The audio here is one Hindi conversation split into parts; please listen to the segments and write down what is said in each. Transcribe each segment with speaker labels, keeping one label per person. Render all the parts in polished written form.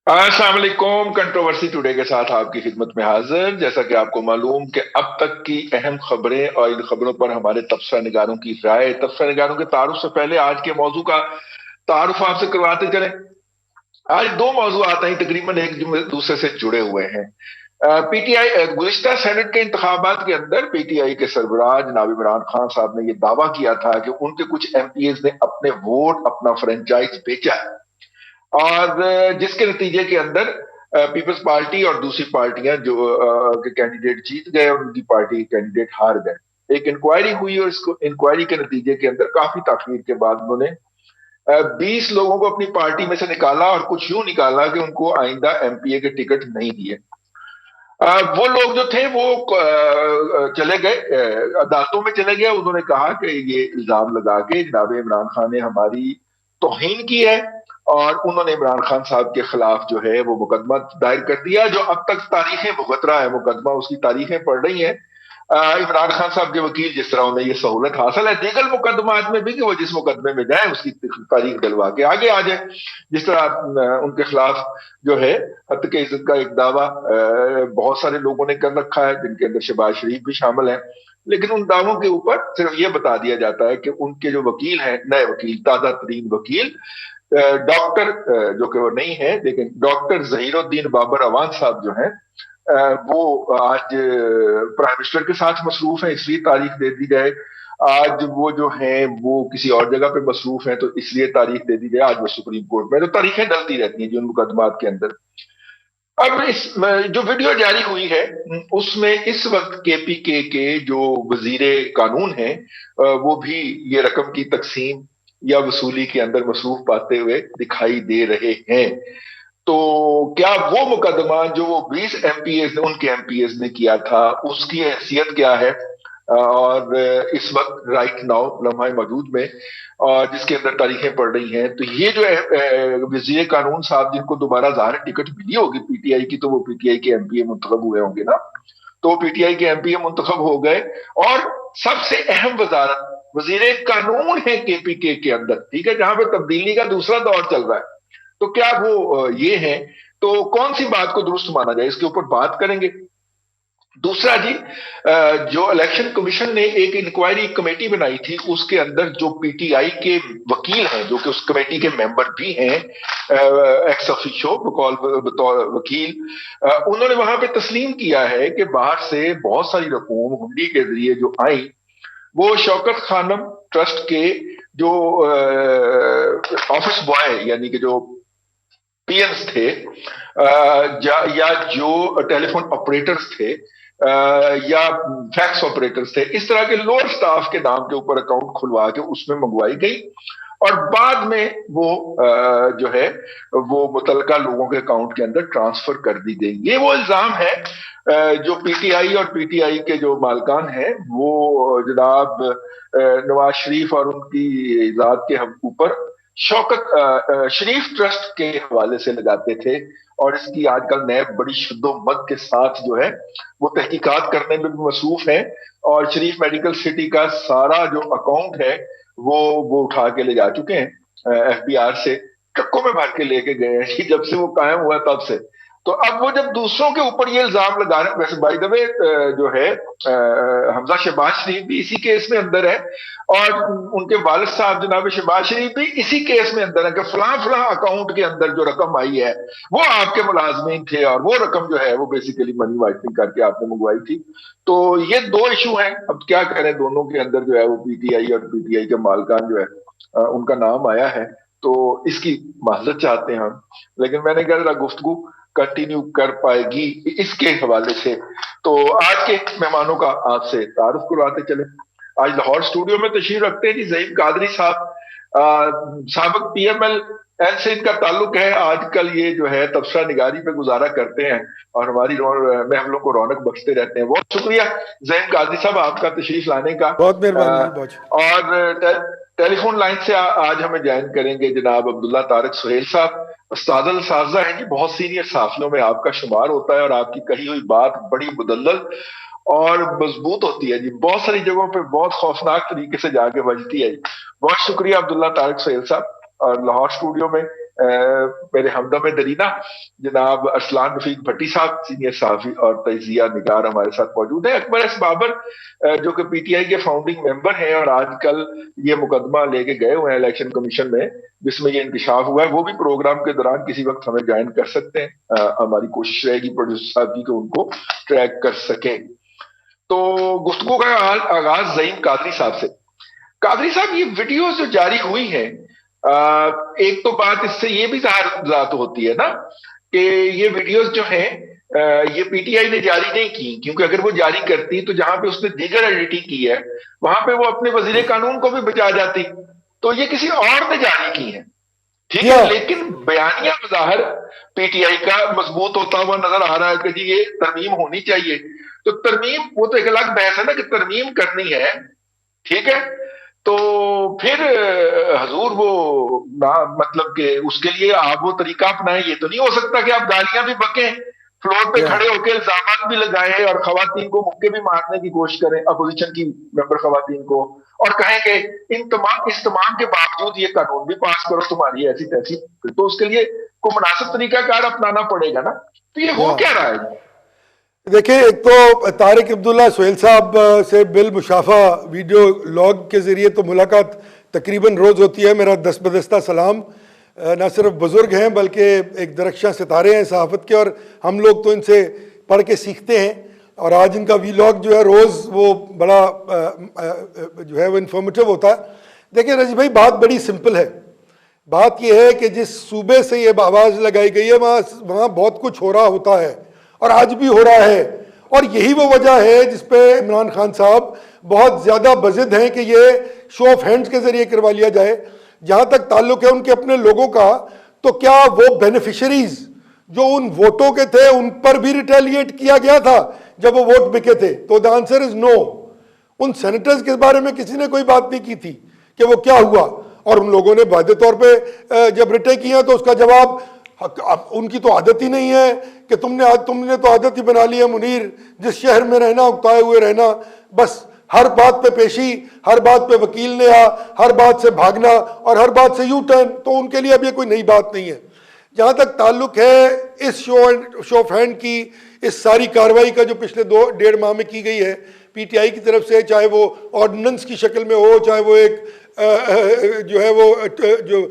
Speaker 1: अस्सलाम वालेकुम। कंट्रोवर्सी टुडे के साथ आपकी खिदमत में हाजिर। जैसा कि आपको मालूम कि अब तक की अहम खबरें और इन खबरों पर हमारे तबसरा निगारों की राय, तबसरा निगारों के तारुफ से पहले आज के मौजू का तारुफ आपसे करवाते चले। आज दो मौजू आते हैं, तकरीबन एक दूसरे से जुड़े हुए हैं। पीटीआई गुज़िश्ता सेनेट के इंतखाबात के अंदर पीटीआई के सरबराह जनाब इमरान खान साहब ने यह दावा किया था कि उनके कुछ एमपीएस ने अपने वोट, अपना फ्रेंचाइज बेचा है, और जिसके नतीजे के अंदर पीपल्स पार्टी और दूसरी पार्टियां जो के कैंडिडेट जीत गए और उनकी पार्टी के कैंडिडेट हार गए। एक इंक्वायरी हुई और इसको इंक्वायरी के नतीजे के अंदर काफी ताखीर के बाद उन्होंने 20 लोगों को अपनी पार्टी में से निकाला, और कुछ यूं निकाला कि उनको आइंदा एमपीए के टिकट नहीं दिए। वो लोग जो थे वो चले गए, अदालतों में चले गए। उन्होंने कहा कि ये इल्जाम लगा के जनाब इमरान खान ने हमारी तौहीन की है, और उन्होंने इमरान खान साहब के खिलाफ जो है वो मुकदमा दायर कर दिया, जो अब तक तारीखें भुगत रहा है मुकदमा, उसकी तारीखें पड़ रही हैं। इमरान खान साहब के वकील जिस तरह उन्हें ये सहूलत हासिल है दीगर मुकदमात में भी कि वो जिस मुकदमे में जाए उसकी तारीख डलवा के आगे आ जाए। जिस तरह उनके खिलाफ जो है हत्या के इज्जत का एक दावा बहुत सारे लोगों ने कर रखा है, जिनके अंदर शहबाज शरीफ भी शामिल है। लेकिन उन दावों के ऊपर सिर्फ ये बता दिया जाता है कि उनके जो वकील हैं, नए वकील, ताजा तरीन वकील, डॉक्टर, जो कि वो नहीं है लेकिन डॉक्टर जहीरुद्दीन बाबर अवान साहब जो हैं, वो आज प्राइम मिनिस्टर के साथ मसरूफ है, इसलिए तारीख दे दी जाए। आज वो जो है वो किसी और जगह पे मसरूफ है, तो इसलिए तारीख दे दी जाए। आज वो सुप्रीम कोर्ट में, तो तारीखें डलती रहती हैं जो उन मुकदमात के अंदर। अब इस जो वीडियो जारी हुई है उसमें इस वक्त केपीके के जो वजीरे कानून हैं, वो भी ये रकम की तकसीम या वसूली के अंदर मसरूफ पाते हुए दिखाई दे रहे हैं। तो क्या वो मुकदमा जो वो 20 एमपीएस ने, उनके एमपीएस ने किया था, उसकी हैसियत क्या है, और इस वक्त राइट नाउ लम्हा मौजूद में, और जिसके अंदर तारीखें पड़ रही हैं। तो ये जो वजीर कानून साहब, जिनको दोबारा ज़ाहिर टिकट मिली होगी पीटीआई की, तो वो पीटीआई के एमपीए मुंतखब हुए होंगे ना, तो पीटीआई के एमपीए मुंतखब हो गए। और सबसे अहम वजारत वजीर कानून है केपीके के अंदर, ठीक है, जहां पे तब्दीली का दूसरा दौर चल रहा है। तो क्या वो ये है, तो कौन सी बात को दुरुस्त माना जाए, इसके ऊपर बात करेंगे। दूसरा जी, जो इलेक्शन कमीशन ने एक इंक्वायरी कमेटी बनाई थी, उसके अंदर जो पीटीआई के वकील हैं, जो कि उस कमेटी के मेंबर भी हैं एक्स ऑफिशियो बतौर वकील, उन्होंने वहां पे तस्लीम किया है कि बाहर से बहुत सारी रकूम हुंडी के जरिए जो आई, वो शौकत खानम ट्रस्ट के जो ऑफिस बॉय, यानी कि जो पीएंस थे, या जो टेलीफोन ऑपरेटर्स थे, या फैक्स ऑपरेटर्स थे, इस तरह के लोअर स्टाफ के नाम के ऊपर अकाउंट खुलवा के उसमें मंगवाई गई, और बाद में वो जो है वो मुतलका लोगों के अकाउंट के अंदर ट्रांसफर कर दी गई। ये वो इल्जाम है जो पीटीआई और पीटीआई के जो मालकान हैं वो जनाब नवाज शरीफ और उनकी जात के ऊपर शौकत शरीफ ट्रस्ट के हवाले से लगाते थे। और इसकी आजकल नैब बड़ी शुद्धोमत के साथ जो है वो तहकीकात करने में भी मसरूफ है, और शरीफ मेडिकल सिटी का सारा जो अकाउंट है वो उठा के ले जा चुके हैं एफबीआर से, ट्रकों में भर के लेके गए हैं कि जब से वो कायम हुआ तब से। तो अब वो जब दूसरों के ऊपर ये इल्जाम लगा रहे हैं, वैसे बाय द वे जो है हमजा शहबाज शरीफ भी इसी केस में अंदर है, और उनके वालिद साहब जनाब शहबाज शरीफ भी इसी केस में अंदर है कि फलां फलां अकाउंट के अंदर जो रकम आई है वो आपके मुलाजमीन थे, और वो रकम जो है वो बेसिकली मनी वाइटनिंग करके आपने मंगवाई थी। तो ये दो इशू हैं। अब क्या करें, दोनों के अंदर जो है वो पीटीआई और पीटीआई के मालकान जो है उनका नाम आया है, तो इसकी माजरत चाहते हैं हम। लेकिन मैंने कहा जरा गुफ्तगू कंटिन्यू कर पाएगी इसके हवाले से। तो आज के मेहमानों का आपसे तारुफ करवाते चले। आज लाहौर स्टूडियो में तशरीफ रखते हैं जी ज़हीर कादरी साहब, साबिक पीएमएल एन से इनका ताल्लुक है। आजकल ये जो है तबसरा निगारी पे गुजारा करते हैं और हमारी महफलों को रौनक बख्शते रहते हैं। बहुत शुक्रिया ज़हीर कादरी साहब आपका तशरीफ लाने का।
Speaker 2: बहुत मेहरबानी, बहुत
Speaker 1: और टेलीफोन लाइन से आज हमें ज्वाइन करेंगे जनाब अब्दुल्ला तारिक सुहेल साहब। उस्ताद अल साजा हैं जी, बहुत सीनियर साफियों में आपका शुमार होता है, और आपकी कही हुई बात बड़ी मुदल्लल और मजबूत होती है जी, बहुत सारी जगहों पे बहुत खौफनाक तरीके से जाके बजती है जी। बहुत शुक्रिया अब्दुल्ला तारिक सुहेल साहब। और लाहौर स्टूडियो में मेरे हमदम दरीना जनाब अरसलान रफीक भट्टी साहब सीनियर सहाफी और तजिया निगार हमारे साथ मौजूद है। अकबर एस बाबर जो कि पीटीआई के फाउंडिंग मेंबर हैं और आजकल ये मुकदमा लेके गए हुए हैं इलेक्शन कमीशन में जिसमें ये इंकशाफ हुआ है, वो भी प्रोग्राम के दौरान किसी वक्त हमें ज्वाइन कर सकते हैं। हमारी कोशिश रहेगी प्रोड्यूसर साहब की कि उनको ट्रैक कर सके। तो गुफ्तगू का आगाज ज़ईम कादरी साहब से। कादरी साहब, ये वीडियोस जो जारी हुई हैं, एक तो बात इससे ये भी जाहिर होती है ना कि ये वीडियोस जो हैं ये पीटीआई ने जारी नहीं की, क्योंकि अगर वो जारी करती तो जहां पे उसने दीगर एडिटिंग की है वहां पे वो अपने वजीर कानून को भी बचा जाती। तो ये किसी और ने जारी की है, ठीक है, लेकिन बयानिया बज़ाहिर पीटीआई का मजबूत होता हुआ नजर आ रहा है कि जी ये तरमीम होनी चाहिए। तो तरमीम, वो तो एक अलग बहस है ना कि तरमीम करनी है, ठीक है, तो फिर हजूर वो ना मतलब कि उसके लिए आप वो तरीका अपनाएं। ये तो नहीं हो सकता कि आप गालियां भी बकें, फ्लोर पे खड़े होकर इल्जाम भी लगाए और खवातीन को मुक्के भी मारने की कोशिश करें, अपोजिशन की मेंबर खवातीन को, और कहें कि इस तमाम के बावजूद ये कानून भी पास करो, तुम्हारी ऐसी तैसी। तो उसके लिए को मुनासिब तरीकाकार अपनाना पड़ेगा ना। तो ये हो क्या रहा है?
Speaker 2: देखिए, एक तो तारिक अब्दुल्ला सुहेल साहब से बिल मुशाफा वीडियो लॉग के ज़रिए तो मुलाकात तकरीबन रोज़ होती है। मेरा दस्तबदस्ता सलाम। ना सिर्फ बुज़ुर्ग हैं बल्कि एक दरख्शां सितारे हैं सहाफ़त के, और हम लोग तो इनसे पढ़ के सीखते हैं। और आज इनका वीलॉग जो है रोज़ वो बड़ा जो है वो इन्फॉर्मेटिव होता है। देखिए रजी भाई, बात बड़ी सिंपल है। बात यह है कि जिस सूबे से ये आवाज़ लगाई गई है वहाँ बहुत कुछ हो रहा होता है और आज भी हो रहा है, और यही वो वजह है जिस पे इमरान खान साहब बहुत ज़्यादा बज़िद हैं कि ये शो ऑफ हैंड्स के ज़रिए करवा लिया जाए। जहाँ तक ताल्लुक़ है उनके अपने लोगों का, तो क्या वो बेनिफिशरीज जो उन वोटों के थे उन पर भी रिटेलिएट किया गया था जब वो वोट बिके थे? तो द आंसर इज़ नो। उन सेनेटर्स के बारे में किसी ने कोई बात नहीं की थी कि वो क्या हुआ, और उन लोगों ने वादे तौर पर जब रिटे किया तो उसका जवाब, उनकी तो आदत ही नहीं है कि तुमने तो आदत ही बना ली है मुनीर, जिस शहर में रहना उकताए हुए रहना, बस हर बात पे पेशी, हर बात पे वकील ने हर बात से भागना और हर बात से यू टर्न। तो उनके लिए अब ये कोई नई बात नहीं है। जहाँ तक ताल्लुक है इस शो ऑफ हैंड की, इस सारी कार्रवाई का जो पिछले 2-1.5 माह में की गई है पीटीआई की तरफ से, चाहे वो ऑर्डिनेंस की शक्ल में हो, चाहे वो एक जो है वो जो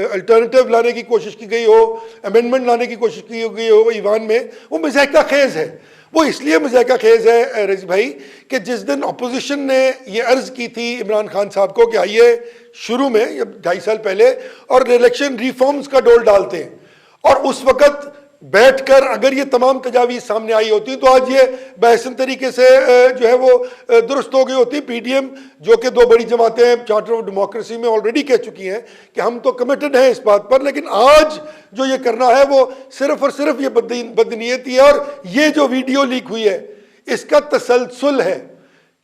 Speaker 2: अल्टरनेटिव लाने की कोशिश की गई हो, अमेंडमेंट लाने की कोशिश की गई हो ईवान में, वो मज़ाक़ा खेज़ है। वो इसलिए मज़ाक़ा खेज़ है रज़ी भाई कि जिस दिन अपोजिशन ने ये अर्ज़ की थी इमरान खान साहब को कि आइए शुरू में 2.5 साल पहले और इलेक्शन रिफॉर्म्स का डोल डालते हैं, और उस वक़्त बैठकर अगर ये तमाम तजावीज़ सामने आई होती तो आज ये बहसन तरीके से जो है वो दुरुस्त हो गई होती। पीडीएम जो कि 2 बड़ी जमातें चार्टर ऑफ डेमोक्रेसी में ऑलरेडी कह चुकी हैं कि हम तो कमिटेड हैं इस बात पर, लेकिन आज जो ये करना है वो सिर्फ और सिर्फ ये बदनीयती है। और ये जो वीडियो लीक हुई है इसका तसलसल है,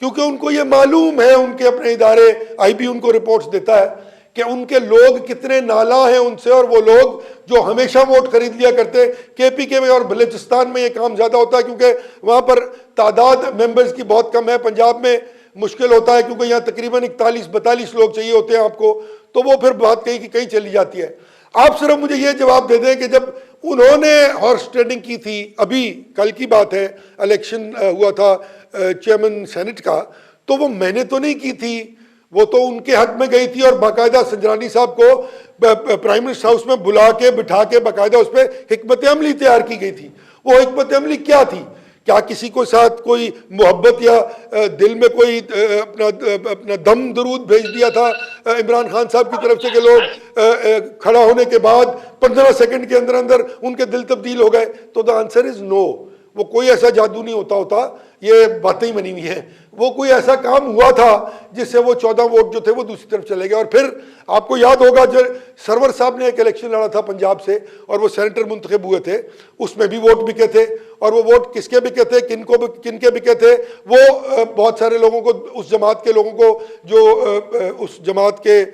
Speaker 2: क्योंकि उनको ये मालूम है, उनके अपने इदारे IB उनको रिपोर्ट्स देता है कि उनके लोग कितने नाला हैं उनसे, और वो लोग जो हमेशा वोट खरीद लिया करते। KPK में और बलूचिस्तान में ये काम ज़्यादा होता है क्योंकि वहाँ पर तादाद मेंबर्स की बहुत कम है। पंजाब में मुश्किल होता है क्योंकि यहाँ तकरीबन 41-42 लोग चाहिए होते हैं आपको, तो वो फिर बात कहीं की कहीं चली जाती है। आप सिर्फ मुझे ये जवाब दे दें कि जब उन्होंने हॉर्स ट्रेडिंग की थी, अभी कल की बात है, इलेक्शन हुआ था चेयरमैन सेनेट का, तो वो मैंने तो नहीं की थी, वो तो उनके हक में गई थी। और बाकायदा संजरानी साहब को प्राइम मिनिस्टर हाउस में बुला के बिठा के बाकायदा उस पर हिकमत अमली तैयार की गई थी। वो हिकमत अमली क्या थी? क्या किसी को साथ कोई मोहब्बत या दिल में कोई अपना दम दरूद भेज दिया था इमरान खान साहब की तरफ से कि लोग खड़ा होने के बाद 15 सेकंड के अंदर अंदर उनके दिल तब्दील हो गए? तो द आंसर इज नो। वो कोई ऐसा जादू नहीं होता, ये बातें ही बनी हुई हैं। वो कोई ऐसा काम हुआ था जिससे वो 14 वोट जो थे वो दूसरी तरफ चले गए। और फिर आपको याद होगा जो सरवर साहब ने एक इलेक्शन लड़ा था पंजाब से और वो सेनेटर मुंतखब हुए थे, उसमें भी वोट बिके थे। और वो वोट किसके बिके थे, किनके बिके थे, वो बहुत सारे लोगों को, उस जमात के लोगों को, जो उस जमात के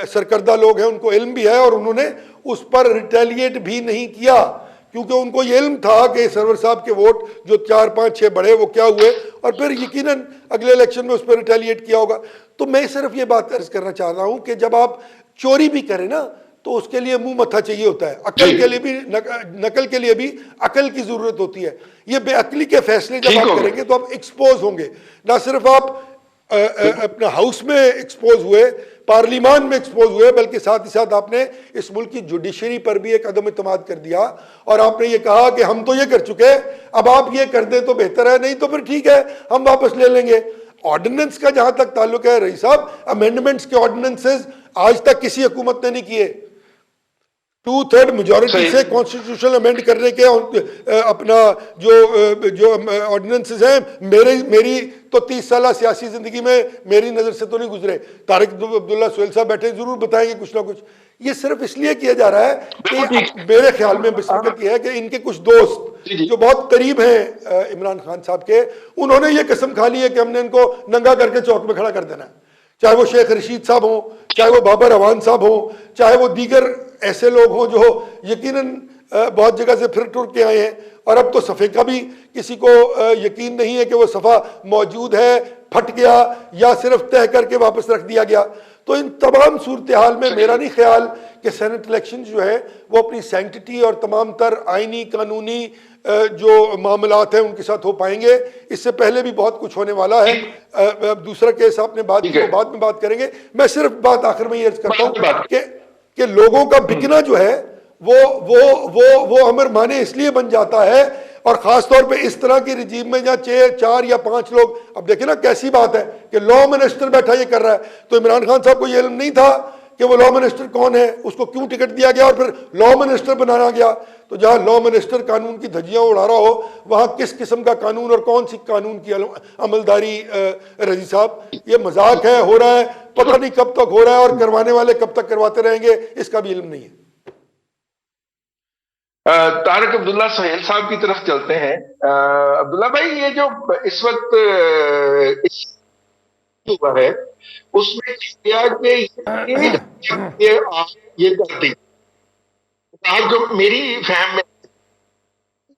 Speaker 2: सरकर्दा लोग हैं उनको इल्म भी है, और उन्होंने उस पर रिटेलिएट भी नहीं किया क्योंकि उनको ये इल्म था कि सरवर साहब के वोट जो 4, 5, 6 बढ़े वो क्या हुए, और फिर यकीनन अगले इलेक्शन में उस पर रिटेलिएट किया होगा। तो मैं सिर्फ ये बात अर्ज करना चाह रहा हूँ कि जब आप चोरी भी करें ना तो उसके लिए मुंह मत्था चाहिए होता है।
Speaker 1: जी,
Speaker 2: अकल के लिए भी नकल के लिए भी अकल की जरूरत होती है। ये बेअकली के फैसले जब
Speaker 1: ठीक
Speaker 2: आप
Speaker 1: हो
Speaker 2: करेंगे
Speaker 1: गया।
Speaker 2: तो आप एक्सपोज होंगे। ना सिर्फ आप अपना हाउस में एक्सपोज हुए, पार्लिमान में एक्सपोज हुए, बल्कि साथ ही साथ आपने इस मुल्क की जुडिशरी पर भी एक अदम इत्मीनाद कर दिया और आपने ये कहा कि हम तो ये कर चुके हैं, अब आप ये कर दें तो बेहतर है, नहीं तो फिर ठीक है हम वापस ले लेंगे। ऑर्डिनेंस का जहां तक ताल्लुक है रईस साहब, अमेंडमेंट्स के ऑर्डिनेंसेस आज तक किसी हुकूमत ने नहीं किए। 2/3 मेजोरिटी
Speaker 1: सही।
Speaker 2: से कॉन्स्टिट्यूशनल अमेंड करने के अपना जो जो ऑर्डिनेंसेस हैं, मेरी तो 30 साल सियासी जिंदगी में मेरी नजर से तो नहीं गुजरे। तारिक अब्दुल्ला सोहेल साहब बैठे जरूर बताएंगे कुछ ना कुछ। ये सिर्फ इसलिए किया जा रहा है
Speaker 1: बिल्कुल ठीक।
Speaker 2: कि मेरे ख्याल में बशरकत यह है कि इनके कुछ दोस्त
Speaker 1: जी, जी।
Speaker 2: जो बहुत करीब हैं इमरान खान साहब के, उन्होंने ये कसम खा ली है कि हमने इनको नंगा करके चौक में खड़ा कर देना है। चाहे वो शेख रशीद साहब हो, चाहे वो बाबर अवान साहब हो, चाहे वो दीगर ऐसे लोग हों जो यकीनन बहुत जगह से फिर टुर के आए हैं और अब तो सफ़े का भी किसी को यकीन नहीं है कि वो सफ़ा मौजूद है, फट गया या सिर्फ तय करके वापस रख दिया गया। तो इन तमाम सूरत हाल में मेरा नहीं ख्याल कि सेनेट इलेक्शन जो है वो अपनी सैंक्टिटी और तमाम तर आइनी कानूनी जो मामलात हैं उनके साथ हो पाएंगे। इससे पहले भी बहुत कुछ होने वाला है। दूसरा केस आपने बात की तो बाद में बात करेंगे। मैं सिर्फ बात आखिर में ये अर्ज करता हूँ कि लोगों का बिकना जो है वो अमर माने इसलिए बन जाता है, और खास तौर पे इस तरह की रिजीम में जहाँ 4 या 5 लोग, अब देखिए ना कैसी बात है कि लॉ मिनिस्टर बैठा ये कर रहा है, तो इमरान खान साहब को ये इल्म नहीं था कि वो लॉ मिनिस्टर कौन है, उसको क्यों टिकट दिया गया और फिर लॉ मिनिस्टर बनाया गया। तो जहां लॉ मिनिस्टर कानून की धज्जियां उड़ा रहा हो, वहां किस किस्म का कानून और कौन सी कानून की अमलदारी, रजी साहब ये मजाक है, हो रहा है, पता नहीं कब तक हो रहा है और करवाने वाले कब तक करवाते रहेंगे, इसका भी इल्म नहीं है।
Speaker 1: तारिक अब्दुल्ला सोहेल साहब की तरफ चलते हैं। अब्दुल्ला भाई, ये जो इस वक्त इस हुआ है उसमें किया कि ये कर दी। आप जो मेरी फहम में,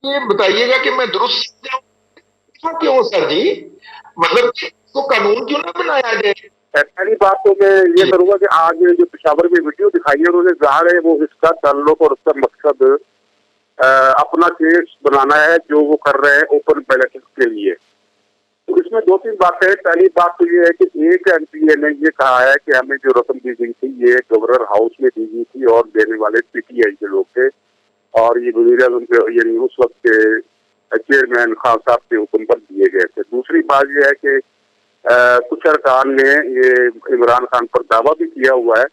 Speaker 1: ये बताइएगा कि मैं दुरुस्त जाऊं क्यों सर जी, मतलब इसको कानून क्यों ना बनाया जाए।
Speaker 3: पहली बात तो मैं ये करूंगा कि आज जो पेशावर में वीडियो दिखाई है उन्होंने जाहिर है वो इसका ताल्लुक और उसका मकसद अपना केस बनाना है जो वो कर रहे हैं ओपन बैलेट के लिए। तो इसमें 2-3 बातें हैं। पहली बात तो ये है कि एक एमपीए ने ये कहा है कि हमें जो रकम दी गई थी ये गवर्नर हाउस में दी गई थी और देने वाले पीटीआई के लोग थे और ये वजीर आज़म के यानी उस वक्त के चेयरमैन खान साहब के हुक्म पर दिए गए थे। दूसरी बात यह है कि कुछ अरकान ने ये इमरान खान पर दावा भी किया हुआ है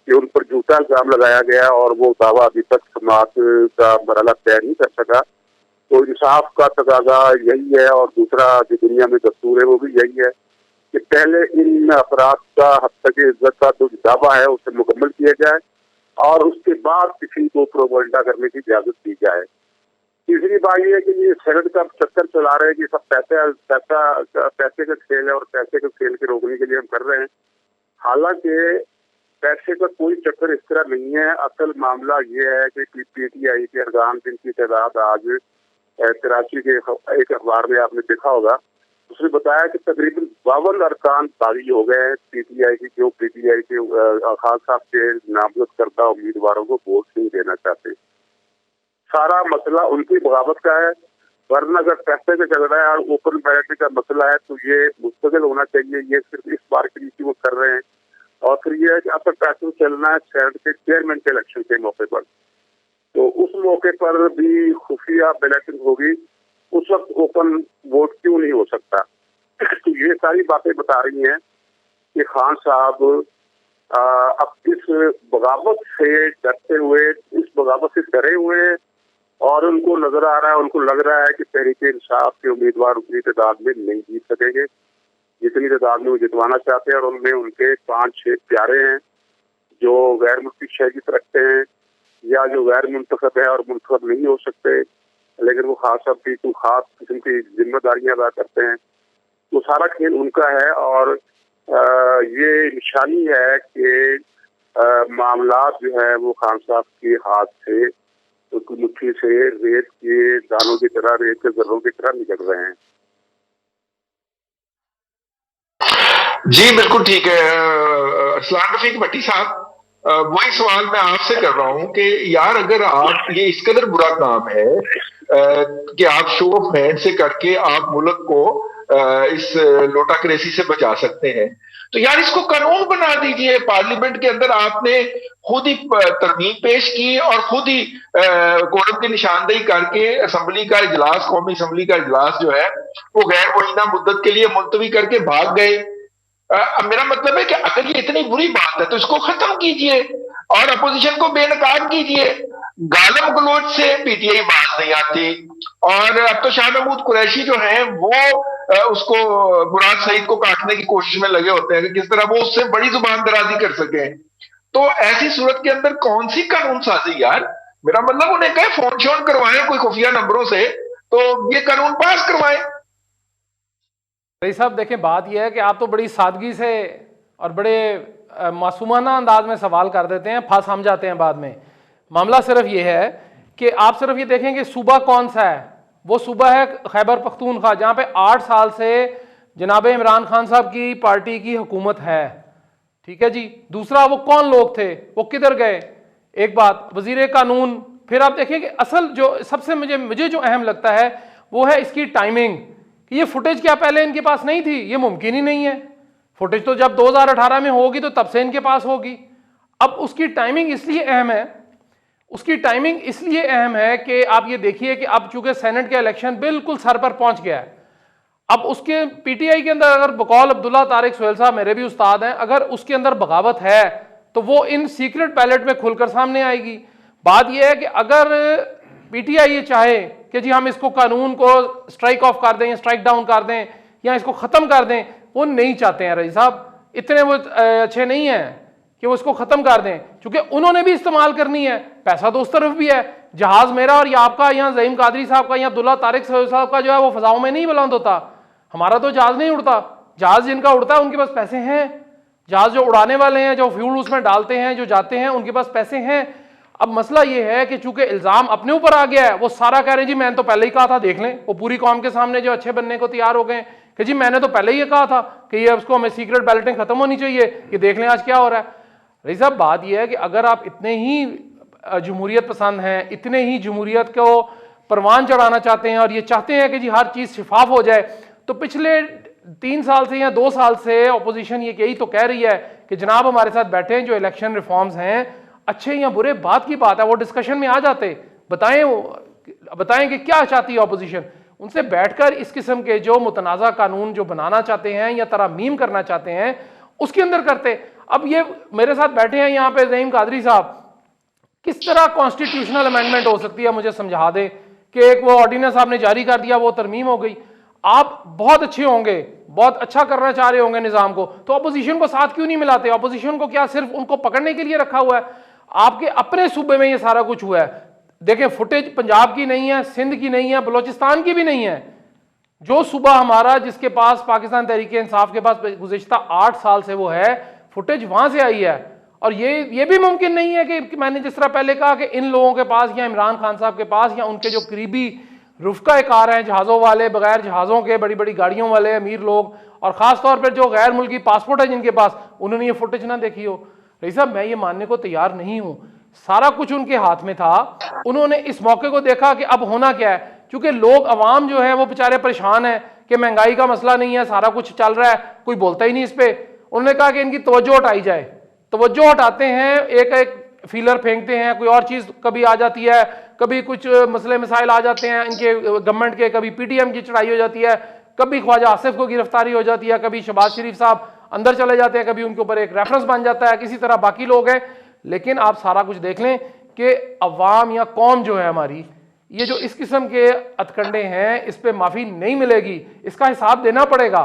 Speaker 3: कि उन पर झूठा इल्जाम लगाया गया और वो दावा अभी तक समाअत का मरहला तय नहीं कर सका। तो इंसाफ का तकाजा यही है और दूसरा जो दुनिया में दस्तूर है वो भी यही है कि पहले इन अपराध का हद तक इज्जत का जो दावा है उसे मुकम्मल किया जाए और उसके बाद किसी को प्रोपेगेंडा करने की इजाजत दी जाए। तीसरी बात यह है कि ये सेनेट का चक्कर चला रहे हैं कि सब पैसे का खेल है और पैसे के खेल के रोकने के लिए हम कर रहे हैं। हालांकि पैसे का कोई चक्कर इस तरह नहीं है। असल मामला ये है कि पीटीआई के अरकान जिनकी तादाद आज कराची के एक अखबार में आपने देखा होगा, उसने बताया कि तकरीबन 52 अरकान बागी हो गए हैं पीटीआई की, जो पीटीआई के खान साहब के नामजद करदा उम्मीदवारों को वोट नहीं देना चाहते। सारा मसला उनकी बगावत का है, वरना अगर पैसे का झगड़ा है और ओपन बैलेट का मसला है तो ये मुस्तकिल होना चाहिए। ये सिर्फ इस बार के लिए वो कर रहे हैं। और फिर ये है कि अब तक पैसे चलना है सेनेट के चेयरमैन के इलेक्शन के मौके पर, तो उस मौके पर भी खुफिया बैलेटिंग होगी, उस वक्त ओपन वोट क्यों नहीं हो सकता। तो ये सारी बातें बता रही हैं कि खान साहब अब इस बगावत से डरते हुए, इस बगावत से डरे हुए हैं और उनको नजर आ रहा है, उनको लग रहा है कि तहरीक इंसाफ के उम्मीदवार उतनी तादाद में नहीं जीत सकेंगे जितनी तादाद में वो जितवाना चाहते हैं। और उनमें उनके 5-6 प्यारे हैं जो गैर मुल्की शहरियत रखते हैं या जो गैर मुंतखब है और मुंतखब नहीं हो सकते, लेकिन वो खास साहब की कोई खास किस्म की जिम्मेदारियां अदा करते हैं। तो सारा खेल उनका है और ये निशानी है कि मामलात जो है वो खान साहब के हाथ से, उनकी मुट्ठी से रेत के दानों की तरह, रेत के जर्रों की तरह निकल रहे हैं।
Speaker 1: जी बिल्कुल ठीक है। असलान रफीक भट्टी साहब, वही सवाल मैं आपसे कर रहा हूं कि यार अगर आप ये इस कदर बुरा काम है कि आप शो ऑफ हैंड से करके आप मुल्क को इस लोटाक्रेसी से बचा सकते हैं, तो यार इसको कानून बना दीजिए। पार्लियामेंट के अंदर आपने खुद ही तरमीम पेश की और खुद ही कोरम की निशानदेही करके असम्बली का इजलास, कौमी असम्बली का इजलास जो है वो गैर मुइन्ना मुद्दत के लिए मुलतवी करके भाग गए। मेरा मतलब है कि अगर ये इतनी बुरी बात है तो इसको खत्म कीजिए और अपोजिशन को बेनकाब कीजिए। गालम गलोच से पीटीआई बात नहीं आती, और अब तो शाह महमूद कुरैशी जो है वो उसको मुराद सईद को काटने की कोशिश में लगे होते हैं कि किस तरह वो उससे बड़ी जुबान दराजी कर सके। तो ऐसी सूरत के अंदर कौन सी कानून साजी यार? मेरा मतलब उन्हें कहे फोन शोन करवाएं कोई खुफिया नंबरों से, तो ये कानून पास करवाएं।
Speaker 4: रईस साहब देखें, बात यह है कि आप तो बड़ी सादगी से और बड़े मासूमाना अंदाज में सवाल कर देते हैं, फंस हम जाते हैं बाद में। मामला सिर्फ ये है कि आप सिर्फ ये देखें कि सूबा कौन सा है। वो सूबा है खैबर पख्तूनख्वा, जहाँ पे 8 साल से जनाब इमरान खान साहब की पार्टी की हुकूमत है। ठीक है जी। दूसरा, वो कौन लोग थे, वो किधर गए, एक बात। वजीर कानून, फिर आप देखिए कि असल जो सबसे मुझे जो अहम लगता है वो है इसकी टाइमिंग। ये फुटेज क्या पहले इनके पास नहीं थी? ये मुमकिन ही नहीं है। फुटेज तो जब 2018 में होगी तो तब से इनके पास होगी। अब उसकी टाइमिंग इसलिए अहम है, उसकी टाइमिंग इसलिए अहम है कि आप ये देखिए कि अब चूंकि सेनेट का इलेक्शन बिल्कुल सर पर पहुंच गया है, अब उसके पीटीआई के अंदर अगर बकौल अब्दुल्ला तारिक सुहेल साहब मेरे भी उस्ताद हैं, अगर उसके अंदर बगावत है तो वो इन सीक्रेट बैलेट में खुलकर सामने आएगी। बात यह है कि अगर पीटीआई ये चाहे कि जी हम इसको कानून को स्ट्राइक ऑफ कर दें या स्ट्राइक डाउन कर दें या इसको खत्म कर दें, वो नहीं चाहते हैं रईस साहब, इतने वो अच्छे नहीं हैं कि वो इसको खत्म कर दें, क्योंकि उन्होंने भी इस्तेमाल करनी है। पैसा तो उस तरफ भी है। जहाज मेरा और या आपका, या ज़हीम कादरी साहब का, या अब्दुल्ला तारिक साहब का जो है वो फजाओं में नहीं बुलंद होता। हमारा तो जहाज नहीं उड़ता। जहाज जिनका उड़ता है उनके पास पैसे हैं। जहाज जो उड़ाने वाले हैं, जो फ्यूल उसमें डालते हैं, जो जाते हैं, उनके पास पैसे हैं। अब मसला ये है कि चूंकि इल्जाम अपने ऊपर आ गया है, वो सारा कह रहे हैं जी मैंने तो पहले ही कहा था, देख लें। वो पूरी कौम के सामने जो अच्छे बनने को तैयार हो गए कि जी मैंने तो पहले ही ये कहा था कि ये उसको हमें सीक्रेट बैलेटिंग खत्म होनी चाहिए, ये देख लें आज क्या हो रहा है। रही साहब, बात यह है कि अगर आप इतने ही जमहूरियत पसंद हैं, इतने ही जमहूरियत को परवान चढ़ाना चाहते हैं और ये चाहते हैं कि जी हर चीज़ शिफाफ हो जाए, तो पिछले 3 साल से या 2 साल से अपोजिशन ये यही तो कह रही है कि जनाब हमारे साथ बैठे हैं, जो इलेक्शन रिफॉर्म्स हैं अच्छे या बुरे, बात की बात है, वो डिस्कशन में आ जाते, बताएं कि क्या चाहती है अपोजिशन। उनसे बैठकर इस किस्म के जो मुतनाज़ा कानून जो बनाना चाहते हैं या तरमीम करना चाहते हैं उसके अंदर करते। अब ये मेरे साथ बैठे हैं यहाँ पे ज़हीम कादरी साहब, किस तरह कॉन्स्टिट्यूशनल अमेंडमेंट हो सकती है, मुझे समझा दें कि एक वो ऑर्डिनेंस आपने जारी कर दिया, वो तरमीम हो गई, आप बहुत अच्छे होंगे, बहुत अच्छा करना चाह रहे होंगे निज़ाम को, तो अपोजिशन को साथ क्यों नहीं मिलाते? अपोजिशन को क्या सिर्फ उनको पकड़ने के लिए रखा हुआ है? आपके अपने सूबे में ये सारा कुछ हुआ है। देखें, फुटेज पंजाब की नहीं है, सिंध की नहीं है, बलोचिस्तान की भी नहीं है। जो सूबा हमारा जिसके पास पाकिस्तान तहरीक इंसाफ के पास गुज़िश्ता 8 साल से वो है, फुटेज वहां से आई है। और ये भी मुमकिन नहीं है कि मैंने जिस तरह पहले कहा कि इन लोगों के पास या इमरान खान साहब के पास या उनके जो करीबी रुफ़का कार हैं, जहाज़ों वाले, बगैर जहाज़ों के बड़ी बड़ी गाड़ियों वाले अमीर लोग, और ख़ास तौर पर जो गैर मुल्की पासपोर्ट है जिनके पास, उन्होंने ये फुटेज ना देखी हो। रही साहब, मैं ये मानने को तैयार नहीं हूं। सारा कुछ उनके हाथ में था, उन्होंने इस मौके को देखा कि अब होना क्या है, क्योंकि लोग अवाम जो है वो बेचारे परेशान है कि महंगाई का मसला नहीं है, सारा कुछ चल रहा है, कोई बोलता ही नहीं इस पे। उन्होंने कहा कि इनकी तवज्जो हटाई जाए। तवज्जो हटाते हैं, एक एक फीलर फेंकते हैं, कोई और चीज़ कभी आ जाती है, कभी कुछ मसले मसाइल आ जाते हैं इनके गवर्नमेंट के, कभी पीटीएम की चढ़ाई हो जाती है, कभी ख्वाजा आसिफ को गिरफ्तारी हो जाती है, कभी शहबाज शरीफ साहब अंदर चले जाते हैं, कभी उनके ऊपर एक रेफरेंस बन जाता है, किसी तरह बाकी लोग हैं। लेकिन आप सारा कुछ देख लें कि अवाम या कौम जो है हमारी, ये जो इस किस्म के हथकंडे हैं, इस पे माफ़ी नहीं मिलेगी। इसका हिसाब देना पड़ेगा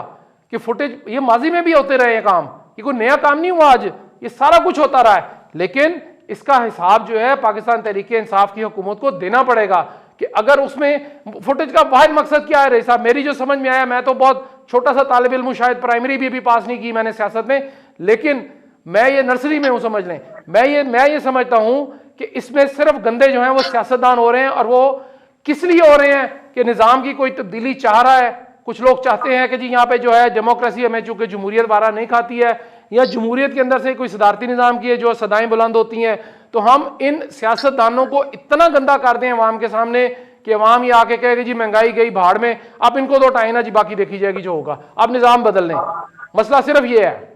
Speaker 4: कि फुटेज, ये माजी में भी होते रहे हैं काम, ये कोई नया काम नहीं हुआ आज, ये सारा कुछ होता रहा है, लेकिन इसका हिसाब जो है पाकिस्तान तहरीक इंसाफ की हुकूमत को देना पड़ेगा कि अगर उसमें फुटेज का वाहिद मकसद क्या है। रही साहब, मेरी जो समझ में आया, मैं तो बहुत छोटा सा तालिब इल्म, शायद प्राइमरी भी पास नहीं की मैंने सियासत में, लेकिन मैं ये नर्सरी में हूं, समझ लें। मैं ये समझता हूं कि इसमें सिर्फ गंदे जो हैं वो सियासतदान हो रहे हैं, और वो किस लिए हो रहे हैं कि निज़ाम की कोई तब्दीली चाह रहा है। कुछ लोग चाहते हैं कि जी यहाँ पे जो है डेमोक्रेसी हमें चूंकि जमहूरियत वारा नहीं खाती है, या जमहूरियत के अंदर से कोई सदारती निज़ाम की है जो सदाएं बुलंद होती हैं, तो हम इन सियासतदानों को इतना गंदा कर दें अवाम के सामने कि अवाम ये आके कहेगी जी महंगाई गई भाड़ में, आप इनको तो हटाए ना जी, बाकी देखी जाएगी जो होगा, आप निज़ाम बदल लें। मसला सिर्फ ये है।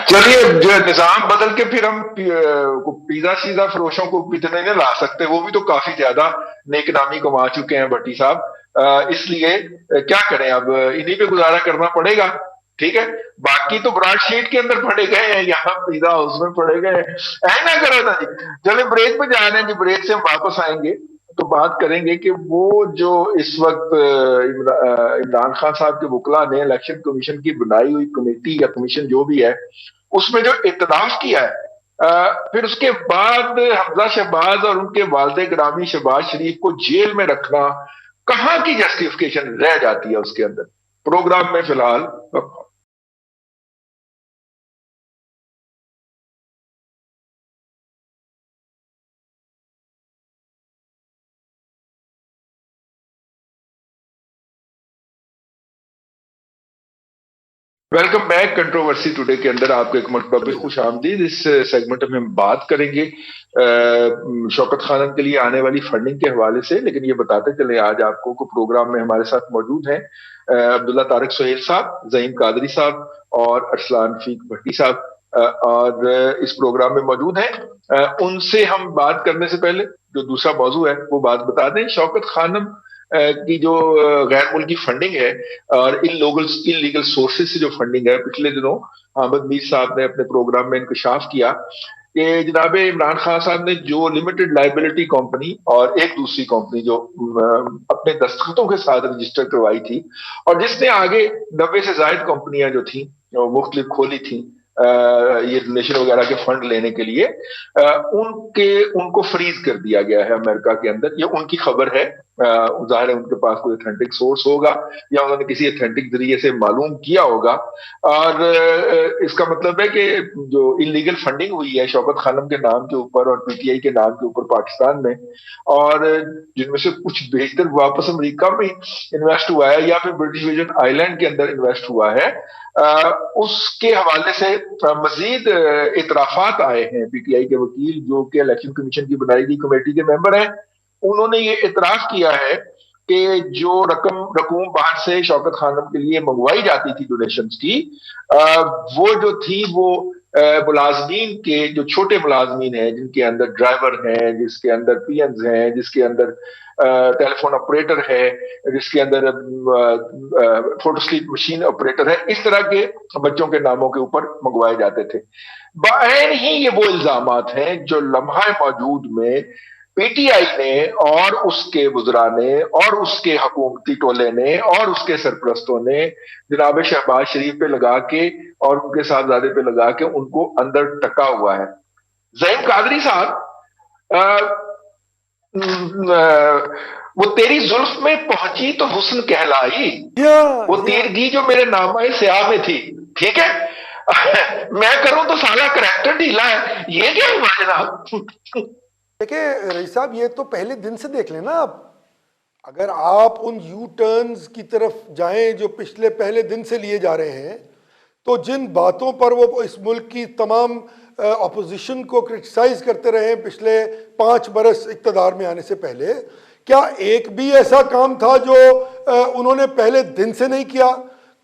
Speaker 1: चलिए, जो निजाम बदल के फिर हम पिज्जा शीजा फरोशों को इतने नहीं ला सकते, वो भी तो काफी ज्यादा नेकनामी कमा चुके हैं भट्टी साहब। इसलिए क्या करें, अब इन्हीं पे गुजारा करना पड़ेगा। ठीक है, बाकी तो ब्राड शीट के अंदर पड़े गए हैं, यहाँ पिज्जा हाउस में पड़े गए हैं। ऐ ना करो ना जी, चले ब्रेक पे जा रहे हैं जी, ब्रेक से हम वापस आएंगे तो बात करेंगे कि वो जो इस वक्त इमरान खान साहब के वकला ने इलेक्शन कमीशन की बनाई हुई कमेटी या कमीशन जो भी है उसमें जो इत्तलाफ किया है, फिर उसके बाद हमजा शहबाज और उनके वालिद गिरामी शहबाज शरीफ को जेल में रखना, कहां की जस्टिफिकेशन रह जाती है उसके अंदर। प्रोग्राम में फिलहाल वेलकम बैक कंट्रोवर्सी टुडे के अंदर आपको एक मरतबा भी खुश आमदीद। इस सेगमेंट में हम बात करेंगे शौकत खानम के लिए आने वाली फंडिंग के हवाले से, लेकिन ये बताते चले आज आपको को प्रोग्राम में हमारे साथ मौजूद हैं अब्दुल्ला तारिक सुहेल साहब, ज़हीम कादरी साहब और अरसलान फीक भट्टी साहब, और इस प्रोग्राम में मौजूद हैं। उनसे हम बात करने से पहले जो दूसरा मौजू है वो बात बता दें। शौकत खानम की जो गैर मुल्की फंडिंग है और इलीगल सोर्सेज से जो फंडिंग है, पिछले दिनों अहमद मीर साहब ने अपने प्रोग्राम में इंकशाफ किया कि जनाब इमरान खान साहब ने जो लिमिटेड लाइबिलिटी कंपनी और एक दूसरी कंपनी जो अपने दस्तखतों के साथ रजिस्टर करवाई थी और जिसने आगे 90 से ज्यादा कंपनियां जो थी मुख्तलिफ खोली थी ये डोनेशन वगैरह के फंड लेने के लिए, उनको फ्रीज कर दिया गया है अमेरिका के अंदर। ये उनकी खबर है, जाहिर है उनके पास कोई ऑथेंटिक सोर्स होगा या उन्होंने किसी ऑथेंटिक जरिए से मालूम किया होगा। और इसका मतलब है कि जो इलीगल फंडिंग हुई है शौकत खानम के नाम के ऊपर और पीटीआई के नाम के ऊपर पाकिस्तान में, और जिनमें से कुछ बेहतर वापस अमेरिका में इन्वेस्ट हुआ है या फिर ब्रिटिश वर्जिन आइलैंड के अंदर इन्वेस्ट हुआ है, उसके हवाले से मजीद इतराफात आए हैं। पीटीआई के वकील जो कि इलेक्शन कमीशन की बनाई गई कमेटी के मेंबर हैं, उन्होंने ये इतराफ किया है कि जो रकूम बाहर से शौकत खानम के लिए मंगवाई जाती थी डोनेशंस की, वो जो थी वो मुलाजमीन के जो छोटे मुलाजमीन हैं, जिनके अंदर ड्राइवर हैं, जिसके अंदर पीएन्स हैं, जिसके अंदर टेलीफोन ऑपरेटर है, जिसके अंदर फोटो स्लिप मशीन ऑपरेटर है, इस तरह के बच्चों के नामों के ऊपर मंगवाए जाते थे। बाहर ही ये वो इल्जामात हैं जो लम्हा मौजूद में पीटीआई ने और उसके वुज़रा ने और उसके हुकूमती टोले ने और उसके सरपरस्तों ने जनाब शहबाज शरीफ पे लगा के और उनके साहबजादे पे लगा के उनको अंदर टका हुआ है। ज़हीम कादरी साहब, वो तेरी जुल्फ में पहुंची तो हुस्न कहलाई, वो तीरगी जो मेरे नामा स्याह में थी, ठीक है मैं करूं तो साला करैक्टर ढीला है, ये क्या हुआ जनाब?
Speaker 2: देखिए रईस साहब, ये तो पहले दिन से देख लेना आप। अगर आप उन यू टर्न्स की तरफ जाएं जो पिछले पहले दिन से लिए जा रहे हैं, तो जिन बातों पर वो इस मुल्क की तमाम अपोजिशन को क्रिटिसाइज करते रहे पिछले 5 बरस इक़्तिदार में आने से पहले, क्या एक भी ऐसा काम था जो उन्होंने पहले दिन से नहीं किया?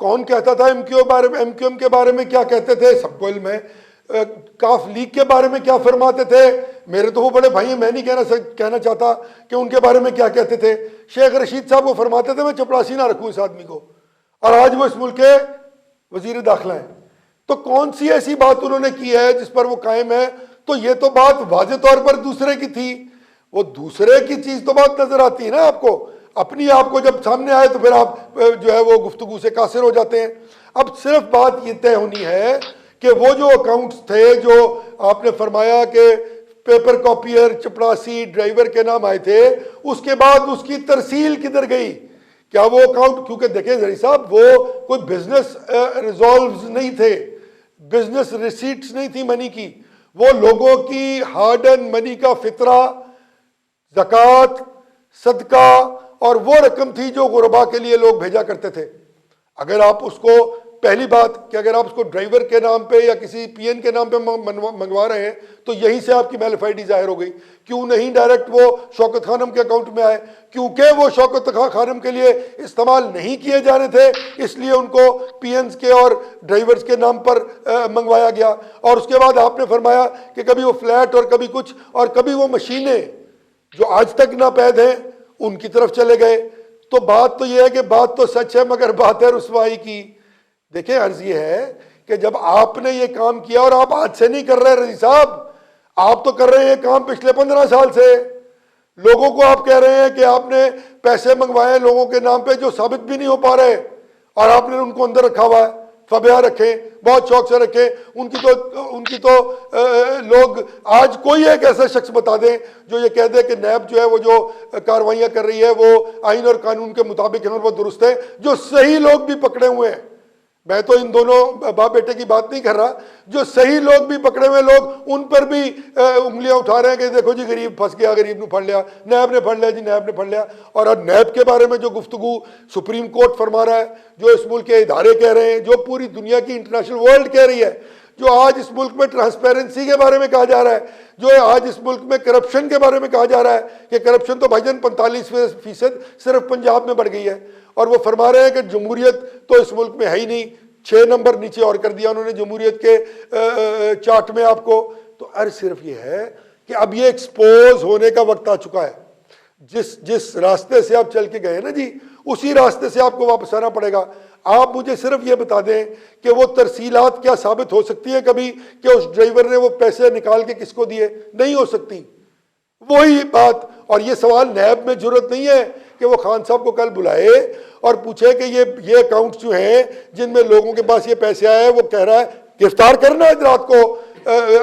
Speaker 2: कौन कहता था एमक्यूएम के बारे में क्या कहते थे, सबको इल्म है। काफ लीग के बारे में क्या फरमाते थे, मेरे तो वो बड़े भाई हैं, मैं नहीं कहना चाहता कि उनके बारे में क्या कहते थे। शेख रशीद साहब वो फरमाते थे मैं चपरासी ना रखूं इस आदमी को, और आज वो इस मुल्क के वजीर दाखिला हैं। तो कौन सी ऐसी बात उन्होंने की है जिस पर वो कायम है? तो ये तो बात वाज़े तौर पर दूसरे की थी, वो दूसरे की चीज़ तो बात नजर आती है ना आपको। अपनी आपको जब सामने आए तो फिर आप जो है वो गुफ्तगू से कासिर हो जाते हैं। अब सिर्फ बात ये तय होनी है कि वो जो अकाउंट्स थे जो आपने फरमाया कि पेपर कॉपियर चपरासी ड्राइवर के नाम आए थे, उसके बाद उसकी तरसील किधर गई? क्या वो अकाउंट, क्योंकि देखें जरी साहब, वो कोई बिजनेस रिजॉल्व्स नहीं थे, बिजनेस रिसीट्स नहीं थी मनी की, वो लोगों की हार्ड एंड मनी का फितरा, ज़कात, सदका और वो रकम थी जो गुरबा के लिए लोग भेजा करते थे। अगर आप उसको पहली बात कि अगर आप उसको ड्राइवर के नाम पे या किसी पीएन के नाम पे मंगवा रहे हैं तो यहीं से आपकी मैलिफाइडी जाहिर हो गई। क्यों नहीं डायरेक्ट वो शौकत खानम के अकाउंट में आए? क्योंकि वो शौकत खानम के लिए इस्तेमाल नहीं किए जा रहे थे, इसलिए उनको पीएन के और ड्राइवर्स के नाम पर मंगवाया गया। और उसके बाद आपने फरमाया कि कभी वो फ्लैट और कभी कुछ और कभी वो मशीनें जो आज तक नापैद हैं उनकी तरफ चले गए। तो बात तो ये है कि बात तो सच है मगर बात है रुसवाई की। देखिए अर्ज ये है कि जब आपने ये काम किया, और आप आज से नहीं कर रहे रजी साहब, आप तो कर रहे हैं काम पिछले 15 साल से। लोगों को आप कह रहे हैं कि आपने पैसे मंगवाए लोगों के नाम पे जो साबित भी नहीं हो पा रहे, और आपने उनको अंदर रखा हुआ है। फबिया रखे, बहुत शौक से रखे। उनकी तो लोग आज कोई एक ऐसा शख्स बता दें जो ये कह दे कि नैब जो है वो जो कार्रवाइयाँ कर रही है वो आइन और कानून के मुताबिक है और वो दुरुस्त है। जो सही लोग भी पकड़े हुए हैं, मैं तो इन दोनों बाप बेटे की बात नहीं कर रहा, जो सही लोग भी पकड़े हुए लोग उन पर भी उंगलियां उठा रहे हैं कि देखो जी गरीब फंस गया, गरीब ने फड़ लिया, नैब ने फड़ लिया जी, नैब ने फड़ लिया। और अब नैब के बारे में जो गुफ्तगू सुप्रीम कोर्ट फरमा रहा है, जो इस मुल्क के इदारे कह रहे हैं, जो पूरी दुनिया की इंटरनेशनल वर्ल्ड कह रही है, जो आज इस मुल्क में ट्रांसपेरेंसी के बारे में कहा जा रहा है, जो आज इस मुल्क में करप्शन के बारे में कहा जा रहा है कि करप्शन तो भाईजान 45% सिर्फ पंजाब में बढ़ गई है। और वो फरमा रहे हैं कि जमहूरियत तो इस मुल्क में है ही नहीं। 6 नंबर नीचे और कर दिया उन्होंने जमहूरियत के चार्ट में आपको। तो अर्ज सिर्फ ये है कि अब ये एक्सपोज होने का वक्त आ चुका है। जिस रास्ते से आप चल के गए ना जी, उसी रास्ते से आपको वापस आना पड़ेगा। आप मुझे सिर्फ ये बता दें कि वो तरसीलात क्या साबित हो सकती है कभी कि उस ड्राइवर ने वो पैसे निकाल के किसको दिए? नहीं हो सकती। वही बात। और ये सवाल नैब में जरूरत नहीं है कि वो खान साहब को कल बुलाए और पूछे कि ये अकाउंट जो हैं जिनमें लोगों के पास ये पैसे आए, वो कह रहा है गिरफ्तार करना है रात को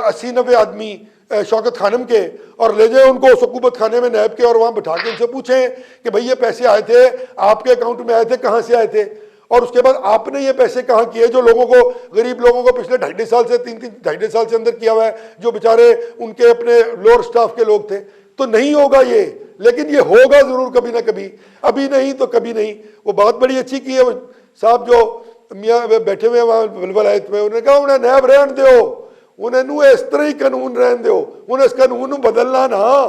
Speaker 2: 80-90 आदमी शौकत खानम के और ले जाए उनको सकूबत खाने में नैब के, और वहां बैठा के उनसे पूछें कि भाई ये पैसे आए थे आपके अकाउंट में आए थे, कहां से आए थे? और उसके बाद आपने ये पैसे कहाँ किए जो लोगों को, गरीब लोगों को पिछले 2.5 साल से 3-2.5 साल से अंदर किया हुआ है, जो बेचारे उनके अपने लोअर स्टाफ के लोग थे। तो नहीं होगा ये, लेकिन ये होगा जरूर कभी ना कभी, अभी नहीं तो कभी नहीं। वो बात बड़ी अच्छी की है साहब जो मियाँ बैठे हुए वहाँ वलायत में, उन्होंने कहा उन्हें नैब रहन दो, उन्हें इस तरह ही कानून रहन दो, उन्हें इस कानून बदलना ना,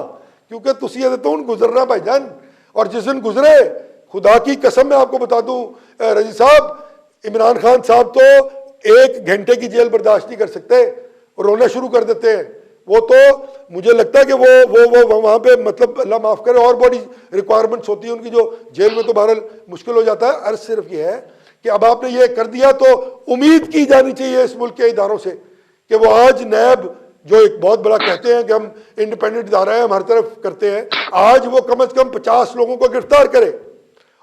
Speaker 2: क्योंकि तुसी तो उन गुजरना भाईजान। और जिस दिन गुजरे, खुदा की कसम मैं आपको बता दूं रजी साहब, इमरान खान साहब तो 1 घंटे की जेल बर्दाश्त नहीं कर सकते, रोना शुरू कर देते हैं। वो तो मुझे लगता है कि वो वहाँ पे मतलब अल्लाह माफ़ करे और बड़ी रिक्वायरमेंट्स होती है उनकी, जो जेल में तो बहरहाल मुश्किल हो जाता है। अर्ज सिर्फ ये है कि अब आपने ये कर दिया तो उम्मीद की जानी चाहिए इस मुल्क के इदारों से कि वो आज नैब जो एक बहुत बड़ा कहते हैं कि हम इंडिपेंडेंट इदारा है, हम हर तरफ करते हैं, आज वो कम अज़ कम 50 लोगों को गिरफ्तार करे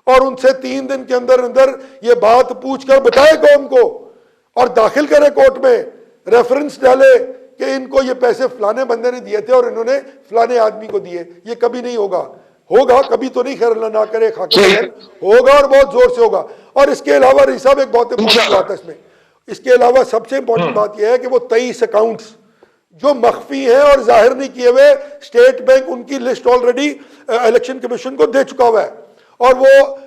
Speaker 2: और उनसे 3 दिन के अंदर अंदर ये बात पूछ कर बताए कौम को और दाखिल करे कोर्ट में, रेफरेंस डाले कि इनको ये पैसे फलाने बंदे ने दिए थे और इन्होंने फलाने आदमी को दिए। ये कभी नहीं होगा, होगा कभी तो नहीं, खैर अल्लाह ना करे, होगा और बहुत जोर से होगा। और इसके अलावा रिसाब एक बहुत इंपॉर्टेंट बात है इसमें, इसके अलावा सबसे इंपॉर्टेंट बात यह है कि वो 23 अकाउंट्स जो मख्फी हैं और जाहिर नहीं किए हुए, स्टेट बैंक उनकी लिस्ट ऑलरेडी इलेक्शन कमीशन को दे चुका हुआ है। और वो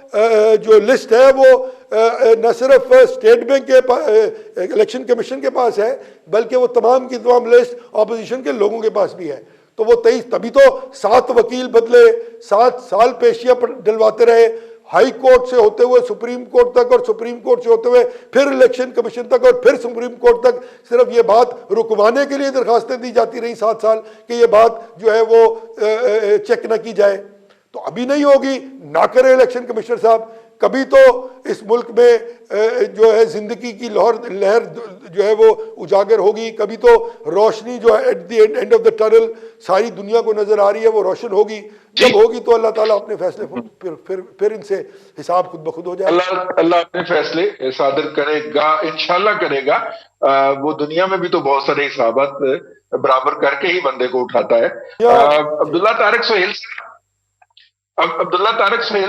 Speaker 2: जो लिस्ट है वो न सिर्फ स्टेट बैंक के इलेक्शन कमीशन के पास है, बल्कि वो तमाम की तमाम लिस्ट ऑपोजिशन के लोगों के पास भी है। तो वो 23, तभी तो 7 वकील बदले, 7 साल पेशियां डलवाते रहे, हाई कोर्ट से होते हुए सुप्रीम कोर्ट तक और सुप्रीम कोर्ट से होते हुए फिर इलेक्शन कमीशन तक और फिर सुप्रीम कोर्ट तक। सिर्फ ये बात रुकवाने के लिए दरखास्तें दी जाती रही 7 साल कि ये बात जो है वो चेक ना की जाए। तो अभी नहीं होगी, ना करे इलेक्शन कमिश्नर साहब, कभी तो इस मुल्क में जो है जिंदगी की लहर जो है वो उजागर होगी, कभी तो रोशनी जो है at the end of the tunnel सारी दुनिया को नजर आ रही है वो रोशन होगी। जब होगी तो अल्लाह ताला अपने फैसले फिर इनसे हिसाब खुद ब खुद हो जाएगा।
Speaker 1: अल्लाह अपने फैसले सादर करेगा, इंशाल्लाह करेगा। वो दुनिया में भी तो बहुत सारे हिसाबात बराबर करके ही बंदे को उठाता है। अब्दुल्ला तारिक सुहेल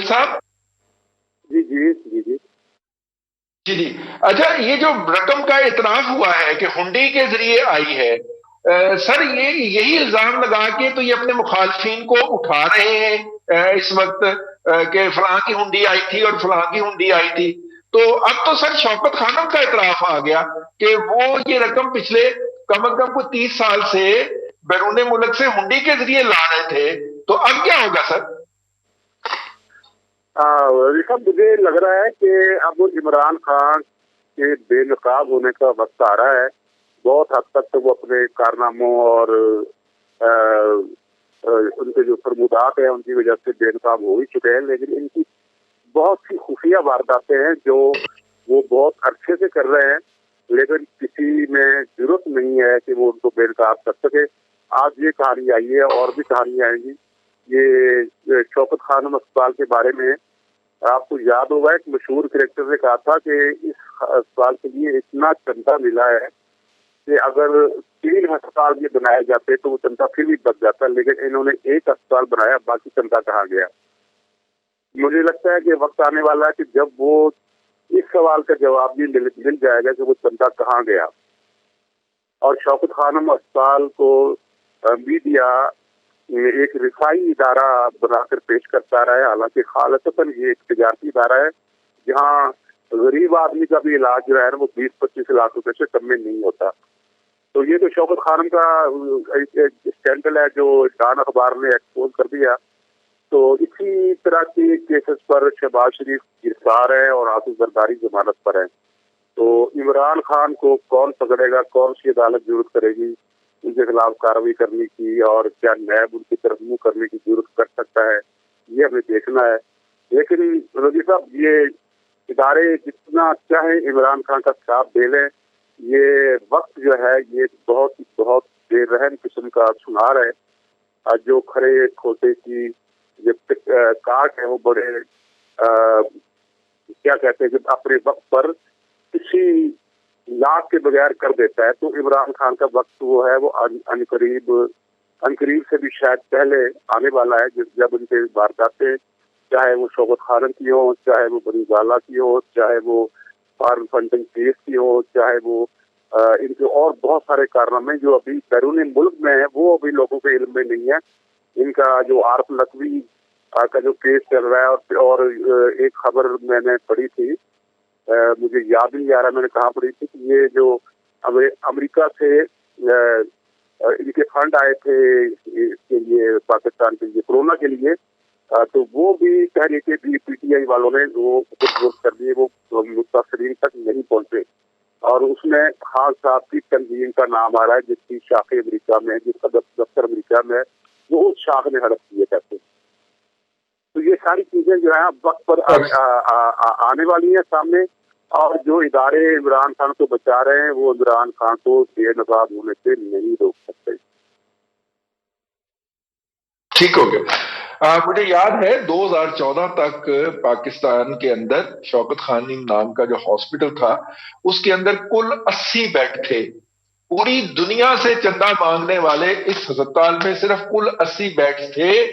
Speaker 1: साहब।
Speaker 3: जी जी जी जी
Speaker 1: जी जी। अच्छा, ये जो रकम का इतराफ हुआ है कि हुंडी के जरिए आई है, सर ये यही इल्जाम लगा के तो ये अपने मुखालफिन को उठा रहे हैं इस वक्त कि फलां की हुंडी आई थी और फलां की हुंडी आई थी। तो अब तो सर शौकत खानम का इतराफ आ गया कि वो ये रकम पिछले कम अज कम को 30 साल से बैरून मुल्क से हुंडी के जरिए ला रहे थे, तो अब क्या होगा सर?
Speaker 3: ऋषभ, मुझे लग रहा है कि अब इमरान खान के बेनकाब होने का वक्त आ रहा है। बहुत हद तक तो वो अपने कारनामों और उनके जो फरमुदात है उनकी वजह से बेनकाब हो ही चुके हैं, लेकिन इनकी बहुत सी खुफिया वारदातें हैं जो वो बहुत अच्छे से कर रहे हैं, लेकिन किसी में जरूरत नहीं है कि वो उनको बेनकाब कर सके। आज ये कहानी आई है और भी कहानी आएंगी। ये शौकत खानम अस्पताल के बारे में आपको याद होगा, एक मशहूर क्रिकेटर ने कहा था कि इस अस्पताल के लिए इतना चंदा मिला है कि अगर 3 अस्पताल ये बनाए जाते तो वो चंदा फिर भी बच जाता, लेकिन इन्होंने एक अस्पताल बनाया, बाकी चंदा कहाँ गया। मुझे लगता है कि वक्त आने वाला है कि जब वो इस सवाल का जवाब भी मिल जाएगा कि वो चंदा कहाँ गया। और शौकत खानम अस्पताल को मीडिया एक रिफाई इदारा बनाकर पेश करता रहा है, हालांकि खालतन ये एक तजारती इदारा है जहाँ गरीब आदमी का भी इलाज जो है ना वो 20-25 लाख रुपए से कम में नहीं होता। तो ये तो शौकत खानम का स्कैंडल है जो डान अखबार ने एक्सपोज कर दिया। तो इसी तरह के केसेस पर शहबाज शरीफ गिरफ्तार है और आसिफ जरदारी जमानत पर है। तो इमरान खान को कौन पकड़ेगा, कौन सी अदालत जरूरत करेगी उनके खिलाफ कार्रवाई करने की, और क्या नैब उनकी तरफ मुंह करने की जरूरत कर सकता है, ये हमें देखना है। लेकिन रजी साहब, ये इदारे जितना चाहे इमरान खान का साथ दे लें, ये वक्त जो है ये बहुत बहुत बेरहम किस्म का सुनार है। जो खरे खोटे की जो काट है वो बड़े क्या कहते हैं कि अपने वक्त पर किसी लाभ के बगैर कर देता है। तो इमरान खान का वक्त वो है वो अनकरीब से भी शायद पहले आने वाला है, जब उनके वारदातें चाहे वो शौकत खानम की हो, चाहे वो बनी गाला की हो, चाहे वो फॉरेन फंडिंग केस की हो, चाहे वो इनके और बहुत सारे कारनामे जो अभी बैरून मुल्क में है वो अभी लोगों के इल्म में नहीं है। इनका जो आरफ नकवी का जो केस चल रहा है, और एक खबर मैंने पढ़ी थी, मुझे याद नहीं आ रहा मैंने कहाँ पढ़ी थी, कि ये जो अमेरिका से इनके फंड आए थे इसके लिए, पाकिस्तान के लिए कोरोना के लिए, तो वो भी कह रही थी पीटीआई वालों ने वो कुछ कर दिए, वो मुतासरीन तक नहीं पहुंचे। और उसमें खान साहब की तंजीम का नाम आ रहा है जिसकी शाख अमेरिका में, जिसका दफ्तर अमेरिका में, वो उस शाख ने हड़प किए कहते। तो ये सारी चीजें जो है वक्त पर आने वाली है सामने, और जो इदारे इमरान खान को बचा रहे हैं वो इमरान खान को बेनकाब होने से नहीं रोक सकते।
Speaker 1: ठीक हो गया। मुझे याद है 2014 तक पाकिस्तान के अंदर शौकत खानम नाम का जो हॉस्पिटल था उसके अंदर कुल 80 बेड थे। पूरी दुनिया से चंदा मांगने वाले इस अस्पताल में सिर्फ कुल 80 बेड थे,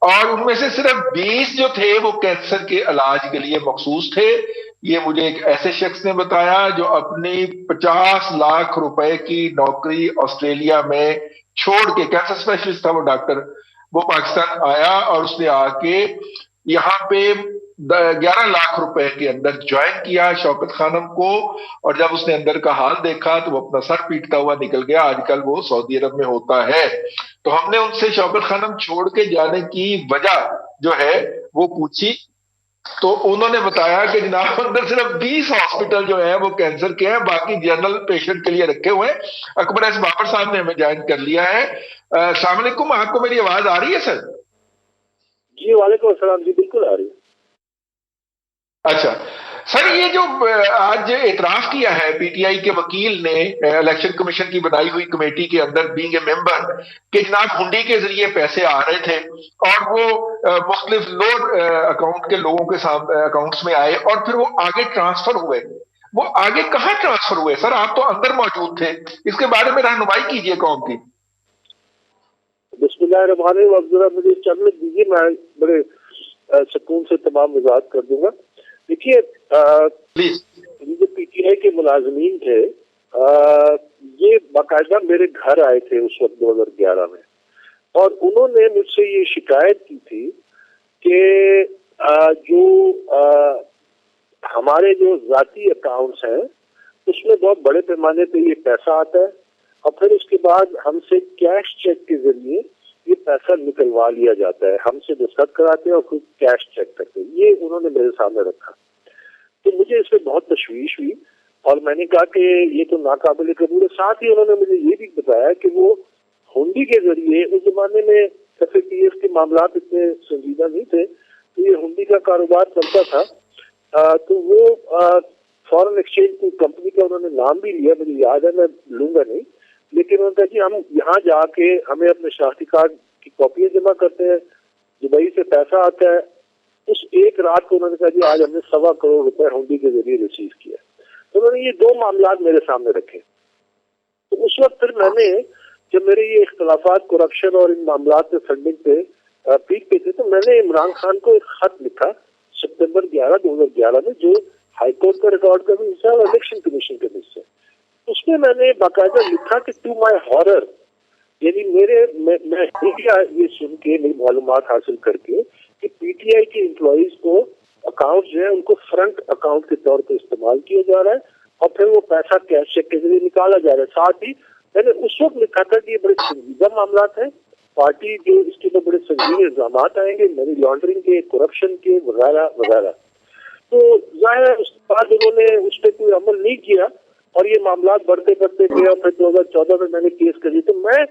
Speaker 1: और उनमें से सिर्फ 20 जो थे वो कैंसर के इलाज के लिए मखसूस थे। ये मुझे एक ऐसे शख्स ने बताया जो अपनी 50 लाख रुपए की नौकरी ऑस्ट्रेलिया में छोड़ के, कैंसर स्पेशलिस्ट था वो डॉक्टर, वो पाकिस्तान आया और उसने आके यहाँ पे 11 लाख रुपए के अंदर ज्वाइन किया शौकत खानम को। और जब उसने अंदर का हाल देखा तो वो अपना सर पीटता हुआ निकल गया। आजकल वो सऊदी अरब में होता है। तो हमने उनसे शौकत खानम छोड़ के जाने की वजह जो है वो पूछी, तो उन्होंने बताया कि जनाब अंदर सिर्फ 20 हॉस्पिटल जो है वो कैंसर के हैं, बाकी जनरल पेशेंट के लिए रखे हुए हैं। अकबर एस बाबर साहब ने हमें ज्वाइन कर लिया है। अस्सलाम वालेकुम, आपको मेरी आवाज आ रही है सर?
Speaker 3: जी वालेकुम अस्सलाम जी, बिल्कुल आ रही है।
Speaker 1: अच्छा सर, ये जो आज एतराफ किया है पीटीआई के वकील ने इलेक्शन कमीशन की बनाई हुई कमेटी के अंदर बीइंग ए मेंबर, कि जनाब हुंडी के जरिए पैसे आ रहे थे और वो मुख्तलिफ लोअर अकाउंट के लोगों के सामने अकाउंट्स में आए और फिर वो आगे ट्रांसफर हुए, वो आगे कहाँ ट्रांसफर हुए? सर आप तो अंदर मौजूद थे, इसके बारे में रहनुमाई कीजिए कौम की।
Speaker 3: बिस्मिल्लाहिर्रहमानिर्रहीम, जरा मुझे चंद दीजिए, मैं बड़े सुकून से तमाम वजाहत कर दूंगा। देखिए, ये जो पीटीआई के मुलाजमीन थे ये बाकायदा मेरे घर आए थे उस वक्त 2011 में, और उन्होंने मुझसे ये शिकायत की थी कि जो
Speaker 5: हमारे जो जाती अकाउंट्स हैं उसमें बहुत बड़े पैमाने पे ये पैसा आता है और फिर उसके बाद हमसे कैश चेक के जरिए ये पैसा निकलवा लिया जाता है, हमसे दस्तखत कराते हैं और फिर कैश चेक करते हैं। ये उन्होंने मेरे सामने रखा तो मुझे इसमें बहुत तशवीश हुई और मैंने कहा कि ये तो नाकाबिल कबूल है। साथ ही उन्होंने मुझे ये भी बताया कि वो हुंडी के जरिए, उस जमाने में FATF के मामला इतने संजीदा नहीं थे तो ये हुंडी का कारोबार चलता था। तो वो फॉरेन एक्सचेंज की कंपनी का उन्होंने नाम भी लिया, मुझे याद है, मैं लूंगा नहीं, लेकिन उन्होंने कहा कि हम यहाँ जाके हमें अपने शनाख्ती कार्ड की कॉपियां जमा करते हैं, दुबई से पैसा आता है। उस एक रात को उन्होंने कहा जी आज हमने 1.25 करोड़ रुपए हुंडी के जरिए रिसीव किया। तो उन्होंने ये 2 मामला मेरे सामने रखे। तो उस वक्त फिर मैंने, जब मेरे ये इख्तलाफात करप्शन और इन मामला में फंडिंग पे पीक पे थे, तो मैंने इमरान खान को एक खत लिखा सितंबर 11, 2011 में, जो हाईकोर्ट का रिकॉर्ड का भी हिस्सा और इलेक्शन कमीशन का भी हिस्सा। उसमें मैंने बाकायदा लिखा कि टू माई हॉरर, यानी मैं मीडिया ये सुन के, मेरी मालूमात हासिल करके कि PTI के एम्प्लॉइज को अकाउंट जो है उनको फ्रंट अकाउंट के तौर पर इस्तेमाल किया जा रहा है और फिर वो पैसा कैश चेक के जरिए निकाला जा रहा है। साथ ही मैंने उस वक्त लिखा था कि ये बड़े संजीदा मामला है, पार्टी के इसके तो बड़े संगीन इल्जाम आएंगे, मनी लॉन्ड्रिंग के, करप्शन के, वगैरह वगैरह। तो जाहिर है उसके बाद उन्होंने उस पर कोई अमल नहीं किया और ये मामला बढ़ते बढ़ते गए और फिर 2014 में मैंने केस कर दिया। तो मैं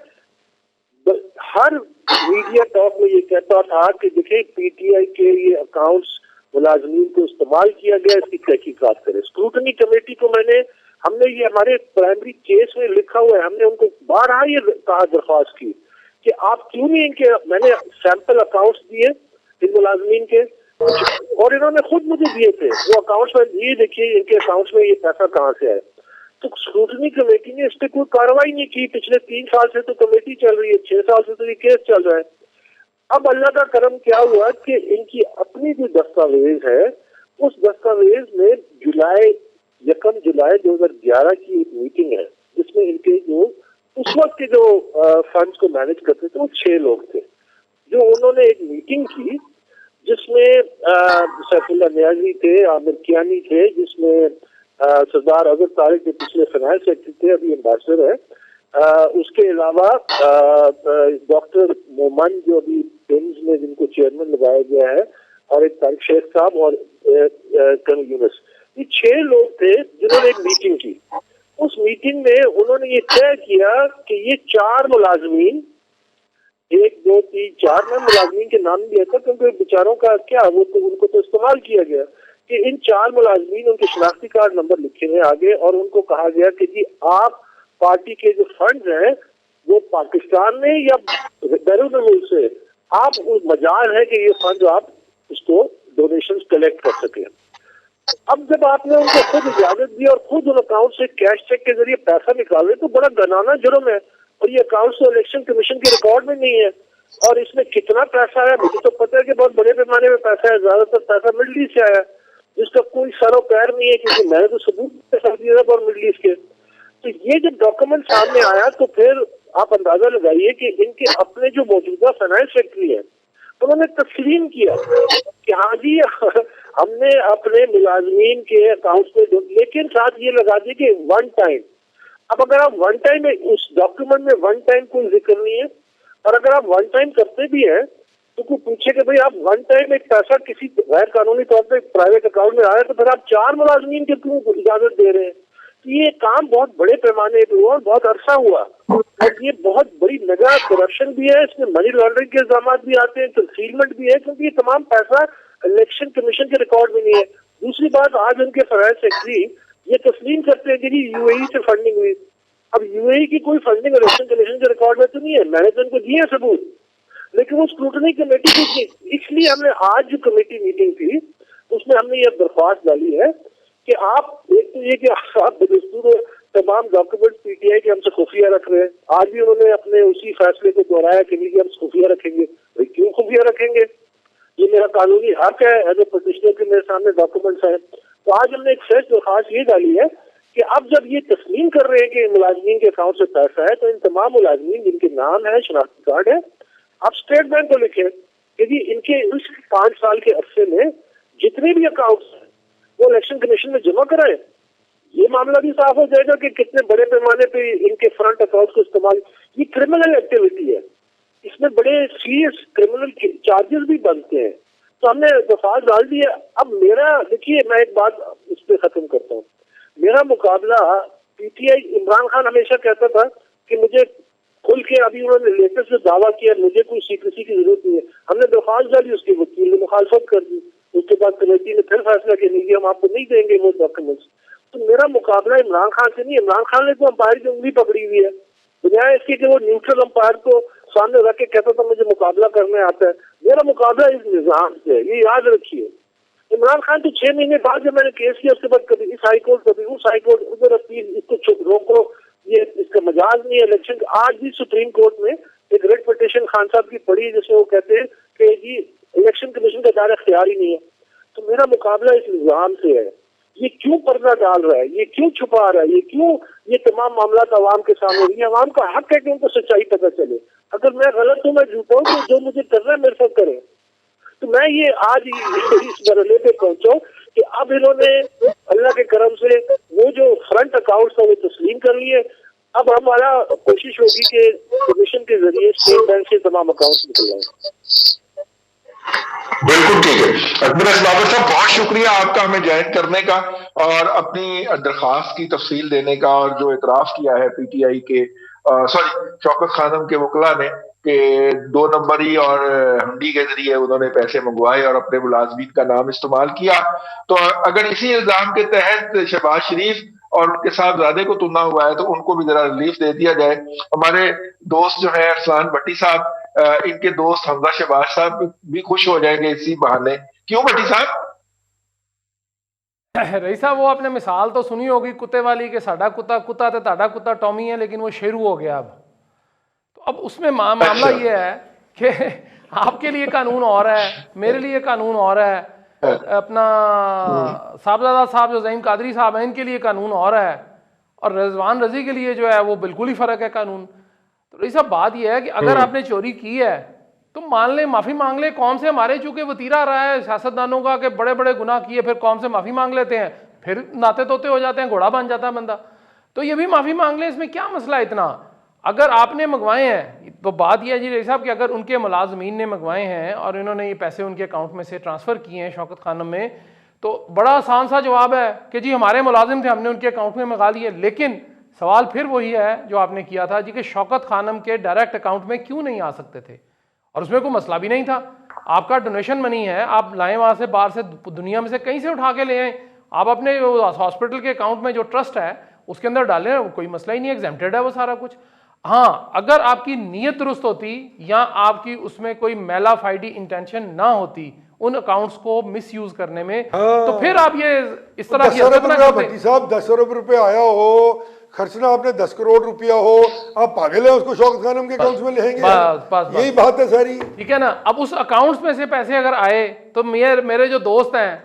Speaker 5: हर मीडिया टॉक में ये कहता था कि देखिए PTI के ये अकाउंट्स मुलाजमीन को इस्तेमाल किया गया, इसकी तहकीकात करें। स्क्रूटनी कमेटी को हमने ये हमारे प्राइमरी केस में लिखा हुआ है, हमने उनको बारहा ये कहा, दरख्वास्त की कि आप क्यों नहीं इनके, मैंने सैंपल अकाउंट्स दिए इन मुलाजमीन के और इन्होंने खुद मुझे दिए थे वो अकाउंट्स में, ये देखिए इनके अकाउंट्स में ये पैसा कहाँ से आया। तो स्क्रूटनी कमेटी ने इस पर कोई कार्रवाई नहीं की। पिछले 3 साल से तो कमेटी चल रही है, 6 साल से तो ये केस चल रहा है। अब अल्लाह का करम क्या हुआ कि इनकी अपनी जो दस्तावेज है, उस दस्तावेज में 1 जुलाई 2011 की एक मीटिंग है जिसमें इनके जो उस वक्त के जो फंड्स को मैनेज करते थे वो 6 लोग थे, जो उन्होंने एक मीटिंग की जिसमें सैफुल्लाह नियाजी थे, आमिर कियानी थे, जिसमें सरदार अजहर तारिक जो पिछले फाइनेंस सेक्रेटरी थे, अभी एम्बेसडर है, उसके अलावा डॉक्टर मोमन जो अभी पिम्स में जिनको चेयरमैन लगाया गया है, और एक तारिक शेख साहब और कर्नल यूनुस, ये 6 लोग थे जिन्होंने एक मीटिंग की। उस मीटिंग में उन्होंने ये तय किया कि ये 4 मुलाजमीन, 1, 2, 3, 4 में मुलाजमीन के नाम दिया था क्योंकि बेचारों का क्या, वो तो उनको तो इस्तेमाल किया गया, कि इन 4 मुलाजमीन, उनके शनाख्ती कार्ड नंबर लिखे हुए आगे और उनको कहा गया कि जी आप पार्टी के जो फंड हैं वो पाकिस्तान में या बैरून मुल्क से, आप मजाल है कि ये फंड आप उसको डोनेशन कलेक्ट कर सके। अब जब आपने उनको खुद इजाजत दी और खुद उन अकाउंट से कैश चेक के जरिए पैसा निकाल रहे तो बड़ा गनाना जुर्म है, और ये अकाउंट तो इलेक्शन कमीशन के रिकॉर्ड में नहीं है। और इसमें कितना पैसा है मुझे तो पता है कि बहुत बड़े पैमाने में पैसा है, ज्यादातर पैसा मिडल ईस्ट से आया, जिसका कोई सरो पैर नहीं है, क्योंकि मैंने तो सबूत पैसा दिया था और मिडल ईस्ट के। तो ये जब डॉक्यूमेंट सामने आया तो फिर आप अंदाजा लगाइए कि इनके अपने जो मौजूदा फाइनेंस सेक्रेटरी है उन्होंने तस्लीम किया कि हाँ जी हमने अपने मुलाजमीन के अकाउंट में, लेकिन साथ ये लगा दिए कि 1 टाइम। अब अगर आप 1 टाइम में, उस डॉक्यूमेंट में 1 टाइम कोई जिक्र नहीं है, और अगर आप 1 टाइम करते भी हैं तो कोई पूछे कि भाई आप 1 टाइम एक पैसा किसी गैर कानूनी तौर पे प्राइवेट अकाउंट में आया तो फिर आप 4 मुलाजमीन के क्यों इजाजत दे रहे हैं। तो ये काम बहुत बड़े पैमाने पे हुआ, बहुत अरसा हुआ, और ये बहुत बड़ी मेगा करप्शन भी है, इसमें मनी लॉन्ड्रिंग के इल्जाम भी आते हैं, कंसीलमेंट भी है, क्योंकि ये तमाम पैसा इलेक्शन कमीशन के रिकॉर्ड में नहीं है। दूसरी बात, आज उनके फाइनेंस सेक्रेटरी ये तस्लीम करते हैं कि UAE से फंडिंग हुई। अब UAE की कोई फंडिंग इलेक्शन कमीशन के रिकॉर्ड में तो नहीं है, मैंने तो उनको दिए सबूत, लेकिन वो स्क्रूटनी कमेटी की थी। इसलिए हमने आज जो कमेटी मीटिंग थी उसमें हमने ये दरख्वास्त डाली है कि आप, एक तो ये कि आप बदस्तूर तमाम डॉक्यूमेंट PTI के हमसे खुफिया रख रहे हैं। आज भी उन्होंने अपने उसी फैसले को दोहराया कि नहीं हम खुफिया रखेंगे। भाई क्यों खुफिया रखेंगे, ये मेरा कानूनी हक है, एज ए पिटिशनर के मेरे सामने डॉक्यूमेंट्स हैं। तो आज हमने एक फ्रेश दरख्वास्त ये डाली है कि अब जब ये तस्लीम कर रहे हैं कि मुलाजमीन के अकाउंट से पैसा है, तो इन तमाम मुलाजमीन जिनके नाम है, शनाख्ती कार्ड है, आप स्टेट बैंक को लिखें कि जी इनके इस 5 साल के अरसे में जितने भी अकाउंट्स हैं वो इलेक्शन कमीशन में जमा कराए। ये मामला भी साफ हो जाएगा कि कितने बड़े पैमाने पे इनके फ्रंट अकाउंट को इस्तेमाल। ये क्रिमिनल एक्टिविटी है, इसमें बड़े सीरियस क्रिमिनल चार्जेस भी बनते हैं। तो हमने दरख्वास्त डाल दी है। अब मेरा देखिए, मैं एक बात इस पे खत्म करता हूँ। मेरा मुकाबला पीटीआई, इमरान खान हमेशा कहता था कि मुझे खुल के, अभी उन्होंने लेटेस्ट जो दावा किया मुझे कोई सीक्रेसी की जरूरत नहीं है, हमने दरख्वास्त डाली, उसके वकील ने मुखालफत कर दी, उसके बाद कमेटी ने फिर फैसला किया नहीं, हम आपको नहीं देंगे वो डॉक्यूमेंट्स। तो मेरा मुकाबला इमरान खान से नहीं, इमरान खान ने तो अंपायर की उंगली पकड़ी हुई है, बजाय इसके कि वो न्यूट्रल अंपायर को सामने रख के कहता था मुझे मुकाबला करने आता है। मेरा मुकाबला इस निजाम से है, ये याद रखिए। इमरान खान तो 6 महीने बाद जब मैंने केस किया, उसके बाद कभी इस हाईकोर्ट कभी उस हाईकोर्ट, उधर अपील, इसको रोको, ये इसका मजाज नहीं है इलेक्शन। आज भी सुप्रीम कोर्ट में एक रेड पिटीशन खान साहब की पड़ी जिसमें वो कहते हैं कि जी इलेक्शन कमीशन का दायरा इख्तियार ही नहीं है। तो मेरा मुकाबला इस निजाम से है। ये क्यों पर्दा डाल रहा है, ये क्यों छुपा रहा है, ये क्यों ये तमाम मामला आवाम के सामने, ये आवाम का हक है कि उनको सच्चाई पता चले। अगर मैं गलत हूँ, मैं झूठा हूँ, तो जो मुझे करना है मेरे साथ करें। तो मैं ये आज इस मरहले पे पहुंचा कि अब इन्होंने अल्लाह के करम से वो जो फ्रंट अकाउंट था वो तस्लीम कर लिए। अब हमारा कोशिश होगी कि कमीशन के जरिए स्टेट बैंक से तमाम अकाउंट निकलवाएं।
Speaker 1: बिल्कुल ठीक है। अकबर बाबर साहब, बहुत शुक्रिया आपका हमें ज्वाइन करने का और अपनी दरख्वास्त की तफसील देने का, और जो इतराफ किया है पीटीआई के शौकत खानम के वकला ने कि 2 नंबरी और हुंडी के जरिए उन्होंने पैसे मंगवाए और अपने मुलाजमीन का नाम इस्तेमाल किया। तो अगर इसी इल्जाम के तहत शहबाज शरीफ और उनके साहबजादे को तुलना हुआ है तो उनको भी जरा रिलीफ दे दिया जाए। हमारे दोस्त जो है अरसलान भट्टी साहब, इनके दोस्त हमजा शहबाज साहब भी खुश हो जाएंगे इसी बहाने। क्यों भट्टी साहब?
Speaker 4: रईस साहब, वो आपने मिसाल तो सुनी होगी कुत्ते वाली कि साडा कुत्ता कुत्ता तो ताड़ा कुत्ता टॉमी है, लेकिन वो शेरू हो गया। अब उसमें मामला ये है कि आपके लिए कानून और है, मेरे लिए कानून और है, अपना साहबजादा साहब जो ज़हीम कादरी साहब हैं इनके लिए कानून और है, और रिजवान रजी के लिए जो है वो बिल्कुल ही फ़र्क है कानून। तो रईस साहब, बात यह है कि अगर आपने चोरी की है तो मान ले, माफ़ी मांग ले। कौम से हमारे चूंकि वतीरा रहा है सियासतदानों का कि बड़े बड़े गुनाह किए फिर कौम से माफ़ी मांग लेते हैं, फिर नाते तोते हो जाते हैं, घोड़ा बन जाता है बंदा। तो ये भी माफ़ी मांग ले, इसमें क्या मसला है इतना? अगर आपने मंगवाए हैं तो बात यह है जी रईस साहब कि अगर उनके मुलाजमीन ने मंगवाए हैं और इन्होंने ये पैसे उनके अकाउंट में से ट्रांसफ़र किए हैं शौकत खानम में, तो बड़ा आसान सा जवाब है कि जी हमारे मुलाजिम थे, हमने उनके अकाउंट में मंगा लिए। लेकिन सवाल फिर वही है जो आपने किया था जी कि शौकत खानम के डायरेक्ट अकाउंट में क्यों नहीं आ सकते थे, और उसमें कोई मसला भी नहीं था। आपका डोनेशन मनी है, आप लाएं वहाँ से, बाहर से, दुनिया में से कहीं से उठा के ले आएँ, आप अपने हॉस्पिटल के अकाउंट में जो ट्रस्ट है उसके अंदर डालें, कोई मसला ही नहीं, एग्जेम्प्टेड है वो सारा कुछ। हाँ, अगर आपकी नीयत दुरुस्त होती या आपकी उसमें कोई मेला फाइडी इंटेंशन ना होती उन अकाउंट्स को मिस यूज करने में, तो फिर आप ये इस तरह की हरकत ना करते।
Speaker 2: भट्टी साहब, 10 अरब रुपए आया हो, खर्चना आपने 10 करोड़ रुपया हो, आप पागल है उसको शौकत खानम के अकाउंट्स में लेंगे? यही बात है सारी, ठीक
Speaker 4: है ना। अब उस अकाउंट्स में से पैसे अगर आए तो मेरे जो दोस्त हैं,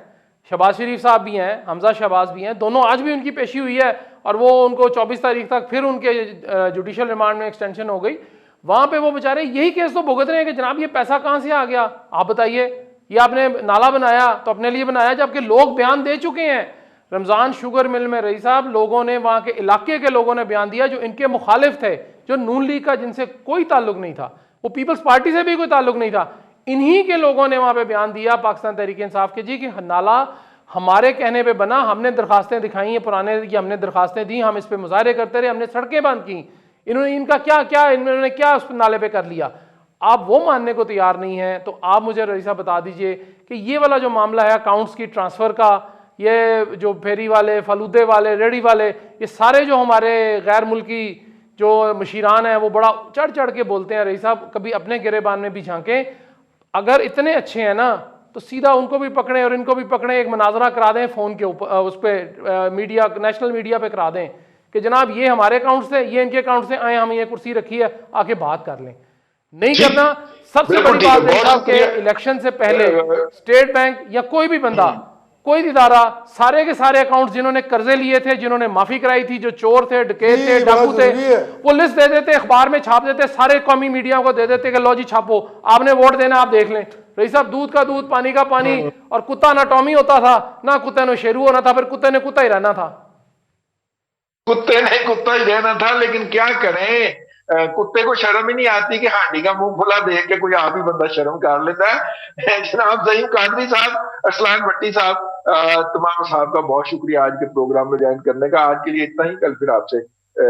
Speaker 4: शहबाज शरीफ साहब भी हैं, हमजा शहबाज भी हैं, दोनों आज भी उनकी पेशी हुई है और वो उनको 24 तारीख तक फिर उनके जुडिशल रिमांड में एक्सटेंशन हो गई। वहां पे वो बेचारे यही केस तो भुगत रहे हैं कि जनाब ये पैसा कहां से आ गया, आप बताइए। ये आपने नाला बनाया तो अपने लिए बनाया, जबकि लोग बयान दे चुके हैं। रमज़ान शुगर मिल में रईस साहब, लोगों ने, वहाँ के इलाके के लोगों ने बयान दिया जो इनके मुखालिफ थे, जो नून लीग का जिनसे कोई ताल्लुक नहीं था, वो पीपल्स पार्टी से भी कोई ताल्लुक नहीं था, इन्हीं के लोगों ने वहाँ पे बयान दिया पाकिस्तान तहरीक इंसाफ के जी कि नाला हमारे कहने पे बना, हमने दरखास्तें दिखाई हैं पुराने की, हमने दरखास्तें दी, हम इस पर मुजाहरे करते रहे, हमने सड़कें बंद की, इन्होंने इन्होंने क्या उस नाले पे कर लिया। आप वो मानने को तैयार नहीं है। तो आप मुझे रईस साहब बता दीजिए कि ये वाला जो मामला है अकाउंट्स की ट्रांसफ़र का, ये जो फेरी वाले, फलूदे वाले, रेडी वाले, ये सारे जो हमारे गैर मुल्की जो मशीरान हैं वो बड़ा चढ़ चढ़ के बोलते हैं। रईस साहब, कभी अपने गिरेबान में भी झांकें, अगर इतने अच्छे हैं ना तो सीधा उनको भी पकड़ें और इनको भी पकड़ें, एक मनाजरा करा दें फ़ोन के ऊपर, उस पर मीडिया, नेशनल मीडिया पे करा दें कि जनाब ये हमारे अकाउंट से, ये इनके अकाउंट से आए, हम ये कुर्सी रखी है, आके बात कर लें। नहीं करना। सबसे बड़ी बात है साहब के इलेक्शन से पहले स्टेट बैंक या कोई भी बंदा, कोई इदारा, सारे के सारे अकाउंट जिन्होंने कर्जे लिए थे, जिन्होंने माफी कराई थी, जो चोर थे, डकैत थे, डाकू थे, वो लिस्ट दे देते, अखबार में छाप देते, सारे कौमी मीडिया को दे देते कि लो जी छापो, आपने वोट देना, आप देख लें। रईस साहब, दूध का दूध, पानी का पानी, और कुत्ता ना टॉमी होता था ना कुत्ते ने शेरू होना था, फिर कुत्ते ने कुत्ता ही रहना था।
Speaker 1: कुत्ते ने कुत्ता ही रहना था, लेकिन क्या करें, कुत्ते को शर्म ही नहीं आती कि हांडी का मुंह खुला देख के कोई आप ही बंदा शर्म कर लेता है। जनाब ज़हीम कादरी साहब, अरसलान भट्टी साहब, तमाम साहब का बहुत शुक्रिया आज के प्रोग्राम में ज्वाइन करने का। आज के लिए इतना ही, कल फिर आपसे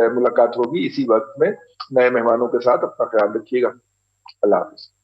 Speaker 1: मुलाकात होगी इसी वक्त में नए मेहमानों के साथ। अपना ख्याल रखिएगा। अल्लाह हाफिज।